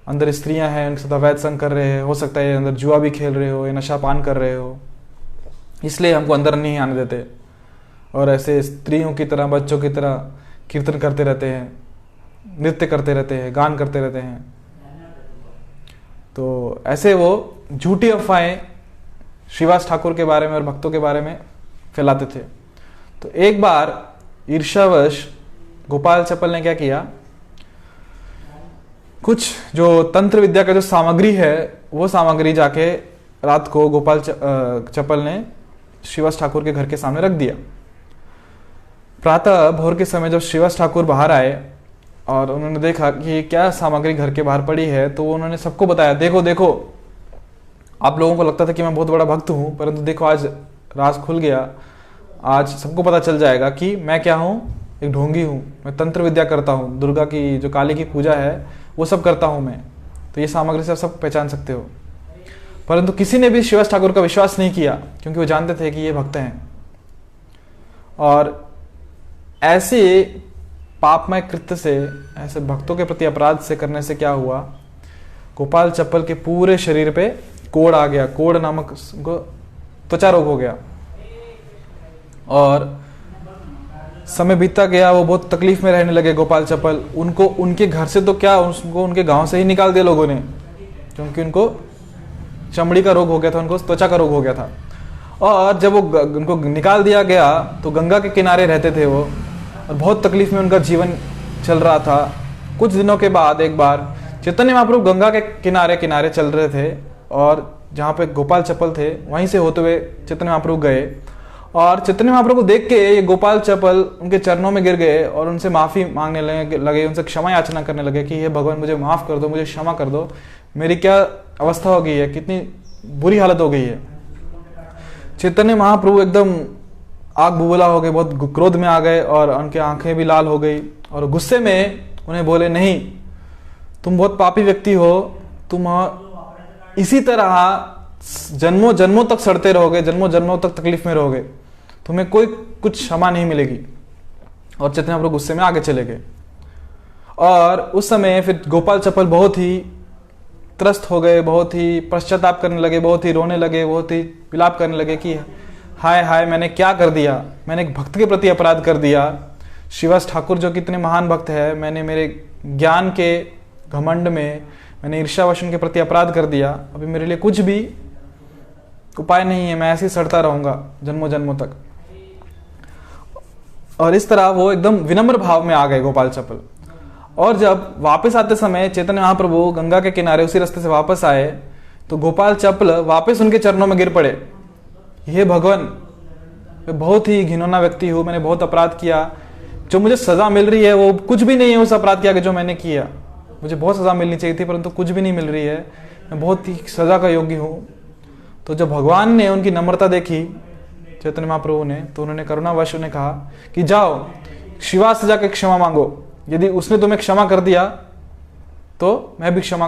अंदर स्त्रियां हैं, उनके साथ अवैध संग कर रहे हैं, हो सकता है अंदर जुआ भी खेल रहे हो या नशा पान कर रहे हो, इसलिए हमको अंदर नहीं आने देते। और ऐसे स्त्रियों की तरह, बच्चों की तरह कीर्तन करते रहते हैं। नृत्य करते रहते हैं, गान करते रहते हैं। तो ऐसे वो झूठी अफवाहें श्रीवास ठाकुर के बारे में और भक्तों के बारे में फैलाते थे। तो एक बार ईर्ष्यावश गोपाल चप्पल ने क्या किया, कुछ जो तंत्र विद्या का जो सामग्री है वो सामग्री जाके रात को गोपाल चप्पल ने श्रीवास ठाकुर के घर के सामने रख दिया। प्रातः भोर के समय जब श्रीवास ठाकुर बाहर आए और उन्होंने देखा कि क्या सामग्री घर के बाहर पड़ी है, तो उन्होंने सबको बताया, देखो देखो, आप लोगों को लगता था कि मैं बहुत बड़ा भक्त हूं, परंतु देखो आज राज खुल गया, आज सबको पता चल जाएगा कि मैं क्या हूं, एक ढोंगी हूं, मैं तंत्र विद्या करता हूं, दुर्गा की जो काली की पूजा है वो सब करता हूं मैं। तो ये सामग्री से आप सब पहचान सकते हो। परंतु किसी ने भी श्रीवास ठाकुर का विश्वास नहीं किया, क्योंकि वो जानते थे कि ये भक्त हैं। और ऐसे पापमय कृत्य से, ऐसे भक्तों के प्रति अपराध से करने से क्या हुआ, गोपाल चप्पल के पूरे शरीर पे कोढ़ आ गया, कोढ़ नामक त्वचा रोग हो गया। और समय बीतता गया, वो बहुत तकलीफ में रहने लगे गोपाल चप्पल। उनको उनके घर से तो क्या, उनको उनके गांव से ही निकाल दिया लोगों ने, क्योंकि उनको चमड़ी का रोग हो गया था, उनको त्वचा का रोग हो गया था। और जब वो उनको निकाल दिया गया तो गंगा के किनारे रहते थे वो, और बहुत तकलीफ में उनका जीवन चल रहा था। कुछ दिनों के बाद एक बार चैतन्य महाप्रभु गंगा के किनारे किनारे चल रहे थे, और जहाँ पे गोपाल चप्पल थे वहीं से होते हुए चैतन्य महाप्रभु गए, और चैतन्य महाप्रभु को देख के ये गोपाल चप्पल उनके चरणों में गिर गए और उनसे माफ़ी मांगने लगे, उनसे क्षमा याचना करने लगे कि हे भगवान, मुझे माफ़ कर दो, मुझे क्षमा कर दो, मेरी क्या अवस्था हो गई है, कितनी बुरी हालत हो गई है। चैतन्य महाप्रभु एकदम आग बुबला हो गए, बहुत क्रोध में आ गए, और उनकी आंखें भी लाल हो गई, और गुस्से में उन्हें बोले, नहीं, तुम बहुत पापी व्यक्ति हो, तुम इसी तरह जन्मों जन्मों तक सड़ते रहोगे, जन्मों जन्मों तक तकलीफ में रहोगे, तुम्हें कोई कुछ क्षमा नहीं मिलेगी। और चैतन्य महाप्रभु गुस्से में आगे चले गए। और उस समय फिर गोपाल चप्पल बहुत ही त्रस्त हो गए, बहुत ही पश्चाताप करने लगे, बहुत ही रोने लगे, बहुत ही विलाप करने लगे कि हाय हाय, मैंने क्या कर दिया, मैंने एक भक्त के प्रति अपराध कर दिया। श्रीवास ठाकुर जो कितने महान भक्त है, मैंने मेरे ज्ञान के घमंड में मैंने ईर्ष्यावश के प्रति अपराध कर दिया। अभी मेरे लिए कुछ भी उपाय नहीं है, मैं ऐसे ही सड़ता रहूंगा जन्मों जन्मों तक। और इस तरह वो एकदम विनम्र भाव में आ गए गोपाल चप्पल। और जब वापस आते समय चैतन्य महाप्रभु गंगा के किनारे उसी रास्ते से वापस आए, तो गोपाल चप्पल वापस उनके चरणों में गिर पड़े। हे भगवान, मैं बहुत ही घिनौना व्यक्ति हूँ, मैंने बहुत अपराध किया, जो मुझे सजा मिल रही है वो कुछ भी नहीं है उस अपराध के आगे जो मैंने किया। मुझे बहुत सजा मिलनी चाहिए थी, परंतु कुछ भी नहीं मिल रही है, मैं बहुत ही सजा का योग्य हूँ। तो जब भगवान ने उनकी नम्रता देखी चैतन्य महाप्रभु ने, तो उन्होंने करुणावश उन्हें कहा कि जाओ श्रीवास से जाकर क्षमा मांगो, यदि उसने तुम्हें क्षमा कर दिया तो मैं भी क्षमा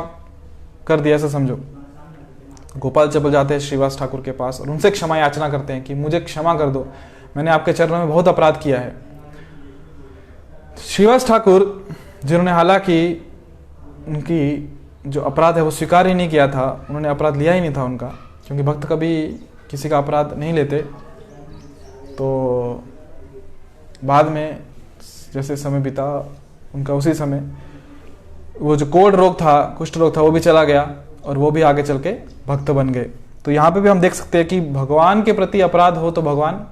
कर दिया, ऐसा समझो। गोपाल चप्पल जाते हैं श्रीवास ठाकुर के पास और उनसे क्षमा याचना करते हैं कि मुझे क्षमा कर दो, मैंने आपके चरणों में बहुत अपराध किया है। श्रीवास ठाकुर, जिन्होंने हालांकि उनकी जो अपराध है वो स्वीकार ही नहीं किया था, उन्होंने अपराध लिया ही नहीं था उनका, क्योंकि भक्त कभी किसी का अपराध नहीं लेते। तो बाद में जैसे समय बीता उनका, उसी समय वो जो कोढ़ रोग था, कुष्ठ रोग था, वो भी चला गया और वो भी आगे चल के भक्त बन गए। तो यहाँ पे भी हम देख सकते हैं कि भगवान के प्रति अपराध हो तो भगवान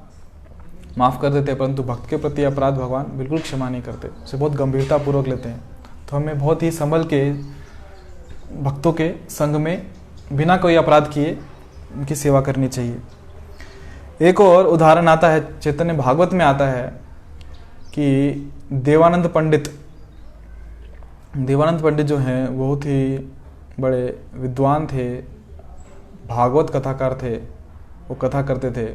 माफ कर देते हैं, परंतु भक्त के प्रति अपराध भगवान बिल्कुल क्षमा नहीं करते, उसे बहुत गंभीरता पूर्वक लेते हैं। तो हमें बहुत ही संभल के भक्तों के संग में बिना कोई अपराध किए उनकी सेवा करनी चाहिए। एक और उदाहरण आता है, चैतन्य भागवत में आता है कि देवानंद पंडित जो हैं बहुत ही बड़े विद्वान थे, भागवत कथाकार थे, वो कथा करते थे।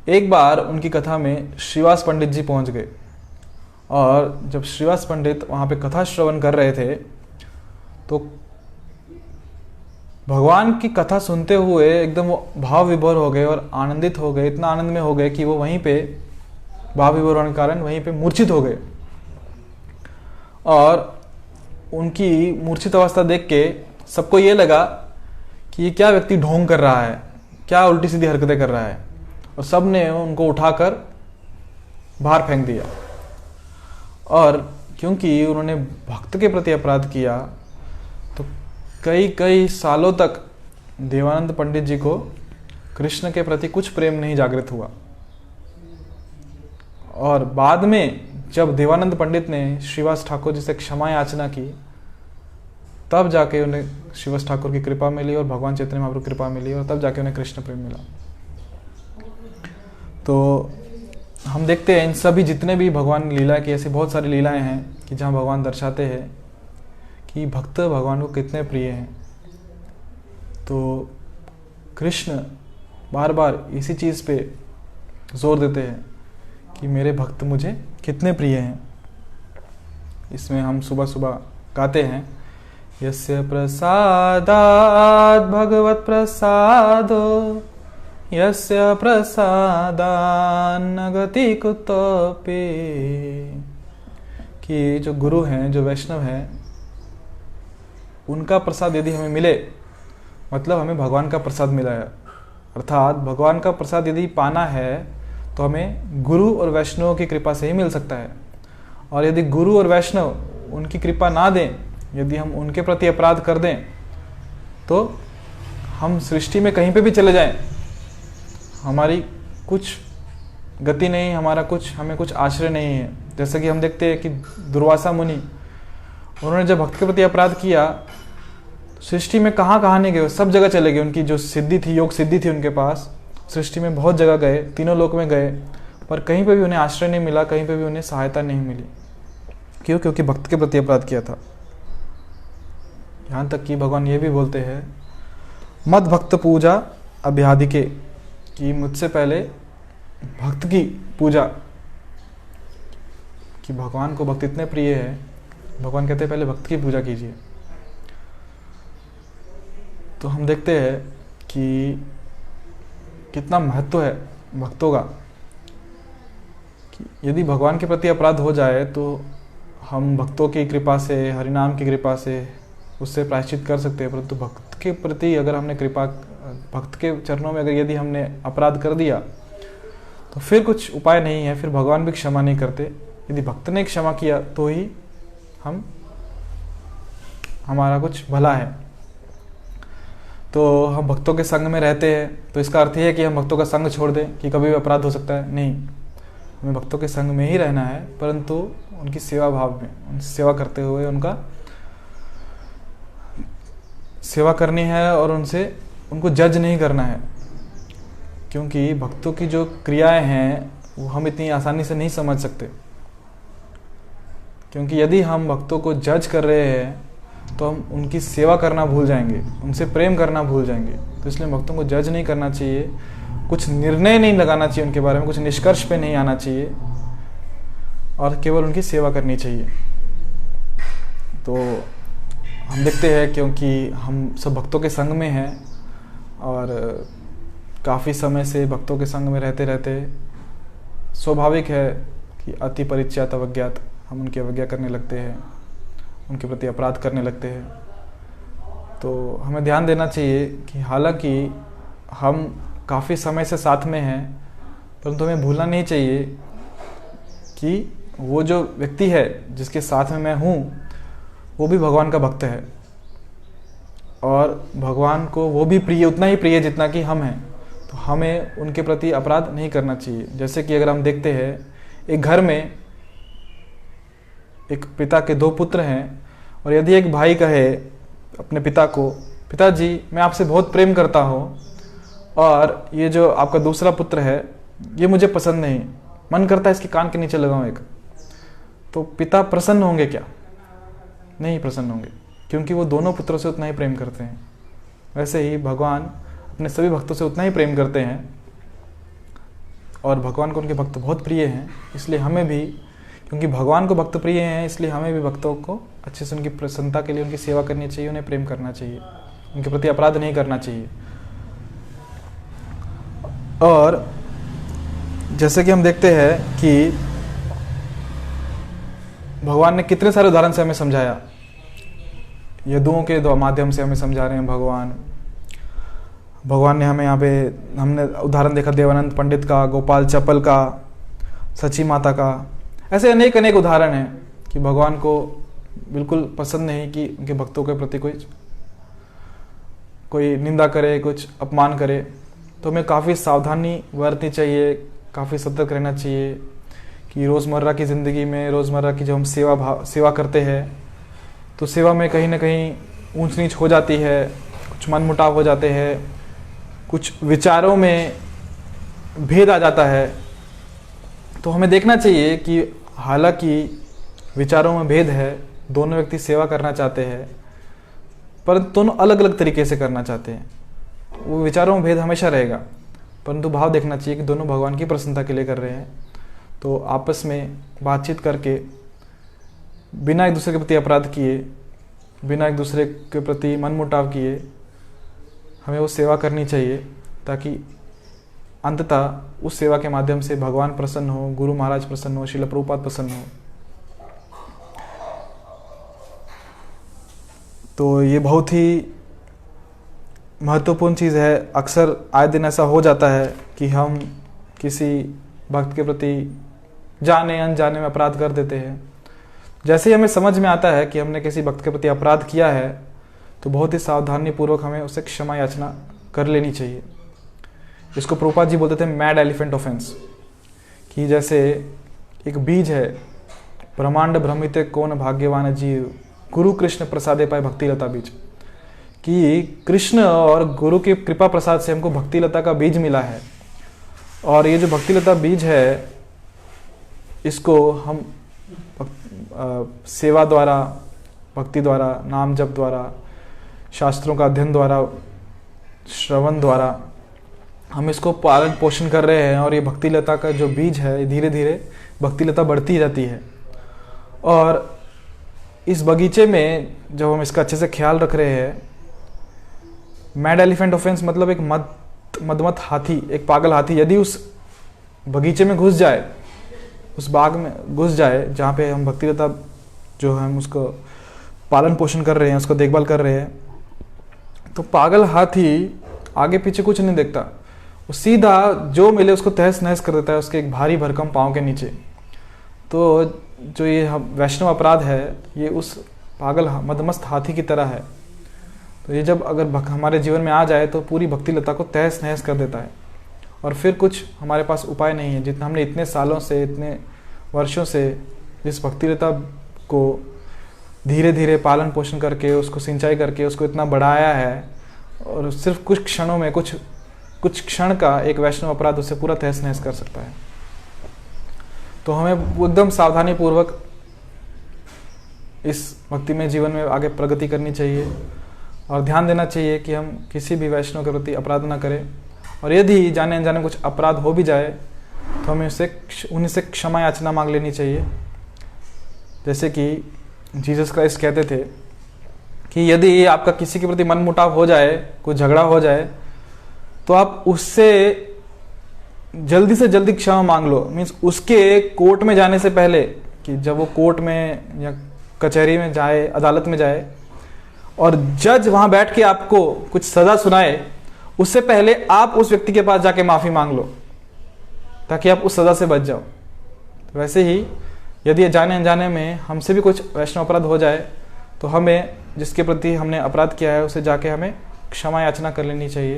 एक बार उनकी कथा में श्रीवास पंडित जी पहुंच गए, और जब श्रीवास पंडित वहाँ पे कथा श्रवण कर रहे थे तो भगवान की कथा सुनते हुए एकदम वो भाव विभोर हो गए और आनंदित हो गए, इतना आनंद में हो गए कि वो वहीं पे भाव विभोर होने के कारण वहीं पे मूर्छित हो गए। और उनकी मूर्छित अवस्था देख के सबको ये लगा कि ये क्या व्यक्ति ढोंग कर रहा है, क्या उल्टी सीधी हरकतें कर रहा है, और सब ने उनको उठाकर बाहर फेंक दिया। और क्योंकि उन्होंने भक्त के प्रति अपराध किया, तो कई कई सालों तक देवानंद पंडित जी को कृष्ण के प्रति कुछ प्रेम नहीं जागृत हुआ। और बाद में जब देवानंद पंडित ने श्रीवास ठाकुर जी से क्षमा याचना की, तब जाके उन्हें श्रीवास ठाकुर की कृपा मिली और भगवान चैतन्य महाप्रभु की कृपा मिली, और तब जाके उन्हें कृष्ण प्रेम मिला। तो हम देखते हैं इन सभी जितने भी भगवान लीला की, ऐसी बहुत सारी लीलाएं हैं कि जहाँ भगवान दर्शाते हैं कि भक्त भगवान को कितने प्रिय हैं। तो कृष्ण बार बार इसी चीज़ पे जोर देते हैं कि मेरे भक्त मुझे कितने प्रिय हैं। इसमें हम सुबह सुबह गाते हैं, यस्य प्रसादात् भगवत प्रसादो यस्य प्रसादान्न गति कुतोपि, कि जो गुरु हैं, जो वैष्णव हैं, उनका प्रसाद यदि हमें मिले, मतलब हमें भगवान का प्रसाद मिला है। अर्थात भगवान का प्रसाद यदि पाना है तो हमें गुरु और वैष्णव की कृपा से ही मिल सकता है। और यदि गुरु और वैष्णव उनकी कृपा ना दें, यदि हम उनके प्रति अपराध कर दें, तो हम सृष्टि में कहीं पे भी चले जाएं, हमारी कुछ गति नहीं, हमें कुछ आश्रय नहीं है। जैसे कि हम देखते हैं कि दुर्वासा मुनि, उन्होंने जब भक्त के प्रति अपराध किया, सृष्टि में कहाँ कहाँ नहीं गए, सब जगह चले गए। उनकी जो सिद्धि थी, योग सिद्धि थी उनके पास, सृष्टि में बहुत जगह गए, तीनों लोक में गए, पर कहीं पे भी उन्हें आश्रय नहीं मिला, कहीं पे भी उन्हें सहायता नहीं मिली। क्यों? क्योंकि भक्त के प्रति अपराध किया था। यहाँ तक कि भगवान ये भी बोलते हैं, मत भक्त पूजा अभ्याधिके, कि मुझसे पहले भक्त की पूजा, कि भगवान को भक्त इतने प्रिय है, भगवान कहते हैं पहले भक्त की पूजा कीजिए। तो हम देखते हैं कि कितना महत्व है भक्तों का, कि यदि भगवान के प्रति अपराध हो जाए तो हम भक्तों की कृपा से, हरिनाम की कृपा से उससे प्रायश्चित कर सकते हैं। परंतु भक्त के प्रति अगर हमने भक्त के चरणों में अगर यदि हमने अपराध कर दिया, तो फिर कुछ उपाय नहीं है, फिर भगवान भी क्षमा नहीं करते। यदि भक्त ने क्षमा किया तो ही हमारा कुछ भला है। तो हम भक्तों के संग में रहते हैं, तो इसका अर्थ ये है कि हम भक्तों का संग छोड़ दें कि कभी भी अपराध हो सकता है, नहीं। हमें भक्तों के संग में ही रहना है, परंतु उनकी सेवा भाव में, उनकी सेवा करते हुए उनका सेवा करनी है, और उनको जज नहीं करना है। क्योंकि भक्तों की जो क्रियाएं हैं वो हम इतनी आसानी से नहीं समझ सकते। क्योंकि यदि हम भक्तों को जज कर रहे हैं तो हम उनकी सेवा करना भूल जाएंगे, उनसे प्रेम करना भूल जाएंगे। तो इसलिए भक्तों को जज नहीं करना चाहिए, कुछ निर्णय नहीं लगाना चाहिए उनके बारे में, कुछ निष्कर्ष पे नहीं आना चाहिए, और केवल उनकी सेवा करनी चाहिए। तो हम देखते हैं, क्योंकि हम सब भक्तों के संग में हैं और काफ़ी समय से भक्तों के संग में रहते रहते स्वाभाविक है कि अति परिच्यात अवज्ञात, हम उनकी अवज्ञा करने लगते हैं, उनके प्रति अपराध करने लगते हैं। तो हमें ध्यान देना चाहिए कि हालांकि हम काफ़ी समय से साथ में हैं, परंतु हमें भूलना नहीं चाहिए कि वो जो व्यक्ति है जिसके साथ में मैं हूँ, वो भी भगवान का भक्त है, और भगवान को वो भी प्रिय, उतना ही प्रिय जितना कि हम हैं। तो हमें उनके प्रति अपराध नहीं करना चाहिए। जैसे कि अगर हम देखते हैं, एक घर में एक पिता के दो पुत्र हैं, और यदि एक भाई कहे अपने पिता को, पिताजी मैं आपसे बहुत प्रेम करता हूँ, और ये जो आपका दूसरा पुत्र है ये मुझे पसंद नहीं, मन करता है इसके कान के नीचे लगाऊं एक, तो पिता प्रसन्न होंगे क्या? नहीं प्रसन्न होंगे, क्योंकि वो दोनों पुत्रों से उतना ही प्रेम करते हैं। वैसे ही भगवान अपने सभी भक्तों से उतना ही प्रेम करते हैं, और भगवान को उनके भक्त बहुत प्रिय हैं। इसलिए हमें भी, क्योंकि भगवान को भक्त प्रिय हैं, इसलिए हमें भी भक्तों को अच्छे से उनकी प्रसन्नता के लिए उनकी सेवा करनी चाहिए, उन्हें प्रेम करना चाहिए, उनके प्रति अपराध नहीं करना चाहिए। और जैसे कि हम देखते हैं कि भगवान ने कितने सारे उदाहरण से हमें समझाया, यदुओं के माध्यम से हमें समझा रहे हैं भगवान ने हमें यहाँ पे, हमने उदाहरण देखा देवानंद पंडित का, गोपाल चपल का, सची माता का, ऐसे अनेक अनेक उदाहरण हैं कि भगवान को बिल्कुल पसंद नहीं कि उनके भक्तों के प्रति कोई निंदा करे, कुछ अपमान करे। तो हमें काफ़ी सावधानी बरतनी चाहिए, काफ़ी सतर्क रहना चाहिए कि रोज़मर्रा की ज़िंदगी में, रोज़मर्रा की जब हम सेवा करते हैं तो सेवा में कहीं ना कहीं ऊंच नीच हो जाती है, कुछ मनमुटाव हो जाते हैं, कुछ विचारों में भेद आ जाता है। तो हमें देखना चाहिए कि हालांकि विचारों में भेद है, दोनों व्यक्ति सेवा करना चाहते हैं, परंतु दोनों अलग अलग तरीके से करना चाहते हैं। वो विचारों में भेद हमेशा रहेगा, परंतु भाव देखना चाहिए कि दोनों भगवान की प्रसन्नता के लिए कर रहे हैं। तो आपस में बातचीत करके, बिना एक दूसरे के प्रति अपराध किए, बिना एक दूसरे के प्रति मनमुटाव किए, हमें वो सेवा करनी चाहिए, ताकि अंततः उस सेवा के माध्यम से भगवान प्रसन्न हो, गुरु महाराज प्रसन्न हो, श्रील प्रभुपाद प्रसन्न हो। तो ये बहुत ही महत्वपूर्ण चीज़ है। अक्सर आए दिन ऐसा हो जाता है कि हम किसी भक्त के प्रति जाने अनजाने में अपराध कर देते हैं। जैसे ही हमें समझ में आता है कि हमने किसी भक्त के प्रति अपराध किया है, तो बहुत ही सावधानी पूर्वक हमें उसे क्षमा याचना कर लेनी चाहिए। इसको प्रभुपाद जी बोलते थे मैड एलिफेंट ऑफेंस, कि जैसे एक बीज है, ब्रह्मांड भ्रमित कौन भाग्यवान जीव, गुरु कृष्ण प्रसादे पाए भक्ति लता बीज, कि कृष्ण और गुरु की कृपा प्रसाद से हमको भक्ति लता का बीज मिला है। और ये जो भक्ति लता बीज है, इसको हम सेवा द्वारा, भक्ति द्वारा, नाम जप द्वारा, शास्त्रों का अध्ययन द्वारा, श्रवण द्वारा हम इसको पालन पोषण कर रहे हैं। और ये भक्ति लता का जो बीज है, धीरे धीरे भक्ति लता बढ़ती जाती है। और इस बगीचे में जब हम इसका अच्छे से ख्याल रख रहे हैं, मैड एलिफेंट ऑफेंस मतलब एक मदमत हाथी, एक पागल हाथी यदि उस बगीचे में घुस जाए, उस बाग में घुस जाए जहाँ पे हम भक्ति लता जो हम उसको पालन पोषण कर रहे हैं, उसको देखभाल कर रहे हैं, तो पागल हाथी आगे पीछे कुछ नहीं देखता, वो सीधा जो मिले उसको तहस नहस कर देता है उसके एक भारी भरकम पाँव के नीचे। तो जो ये वैष्णव अपराध है, ये उस पागल मदमस्त हाथी की तरह है। तो ये जब अगर हमारे जीवन में आ जाए तो पूरी भक्ति लता को तहस नहस कर देता है, और फिर कुछ हमारे पास उपाय नहीं है। जितना हमने इतने सालों से, इतने वर्षों से इस भक्ति लता को धीरे धीरे पालन पोषण करके, उसको सिंचाई करके, उसको इतना बढ़ाया है, और सिर्फ कुछ क्षणों में, कुछ क्षण का एक वैष्णव अपराध उसे पूरा तहस नहस कर सकता है। तो हमें एकदम सावधानी पूर्वक इस भक्ति में जीवन में आगे प्रगति करनी चाहिए, और ध्यान देना चाहिए कि हम किसी भी वैष्णव के प्रति अपराध ना करें। और यदि जाने अनजाने कुछ अपराध हो भी जाए तो हमें उन्हीं से क्षमा याचना मांग लेनी चाहिए। जैसे कि जीसस क्राइस्ट कहते थे कि यदि आपका किसी के प्रति मनमुटाव हो जाए, कुछ झगड़ा हो जाए, तो आप उससे जल्दी से जल्दी क्षमा मांग लो। मीन्स उसके कोर्ट में जाने से पहले, कि जब वो कोर्ट में या कचहरी में जाए, अदालत में जाए, और जज वहां बैठ के आपको कुछ सजा सुनाए, उससे पहले आप उस व्यक्ति के पास जाके माफी मांग लो, ताकि आप उस सजा से बच जाओ। तो वैसे ही यदि जाने अनजाने में हमसे भी कुछ वैष्णव अपराध हो जाए, तो हमें जिसके प्रति हमने अपराध किया है उसे जाके हमें क्षमा याचना कर लेनी चाहिए,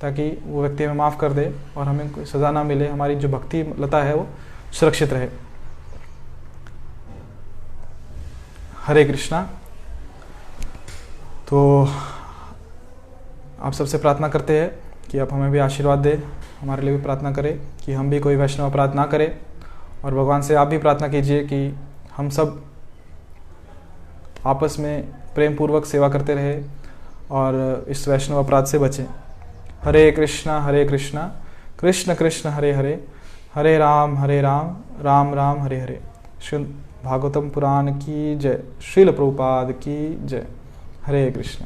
ताकि वो व्यक्ति हमें माफ़ कर दे और हमें कोई सज़ा ना मिले, हमारी जो भक्ति लता है वो सुरक्षित रहे। हरे कृष्णा। तो आप सबसे प्रार्थना करते हैं कि आप हमें भी आशीर्वाद दें, हमारे लिए भी प्रार्थना करें कि हम भी कोई वैष्णव अपराध ना करें, और भगवान से आप भी प्रार्थना कीजिए कि हम सब आपस में प्रेम पूर्वक सेवा करते रहे और इस वैष्णव अपराध से बचें। हरे कृष्णा कृष्ण कृष्ण हरे हरे, हरे राम राम राम हरे हरे। श्री भागवतम पुराण की जय, श्रील प्रभुपाद की जय। हरे कृष्ण।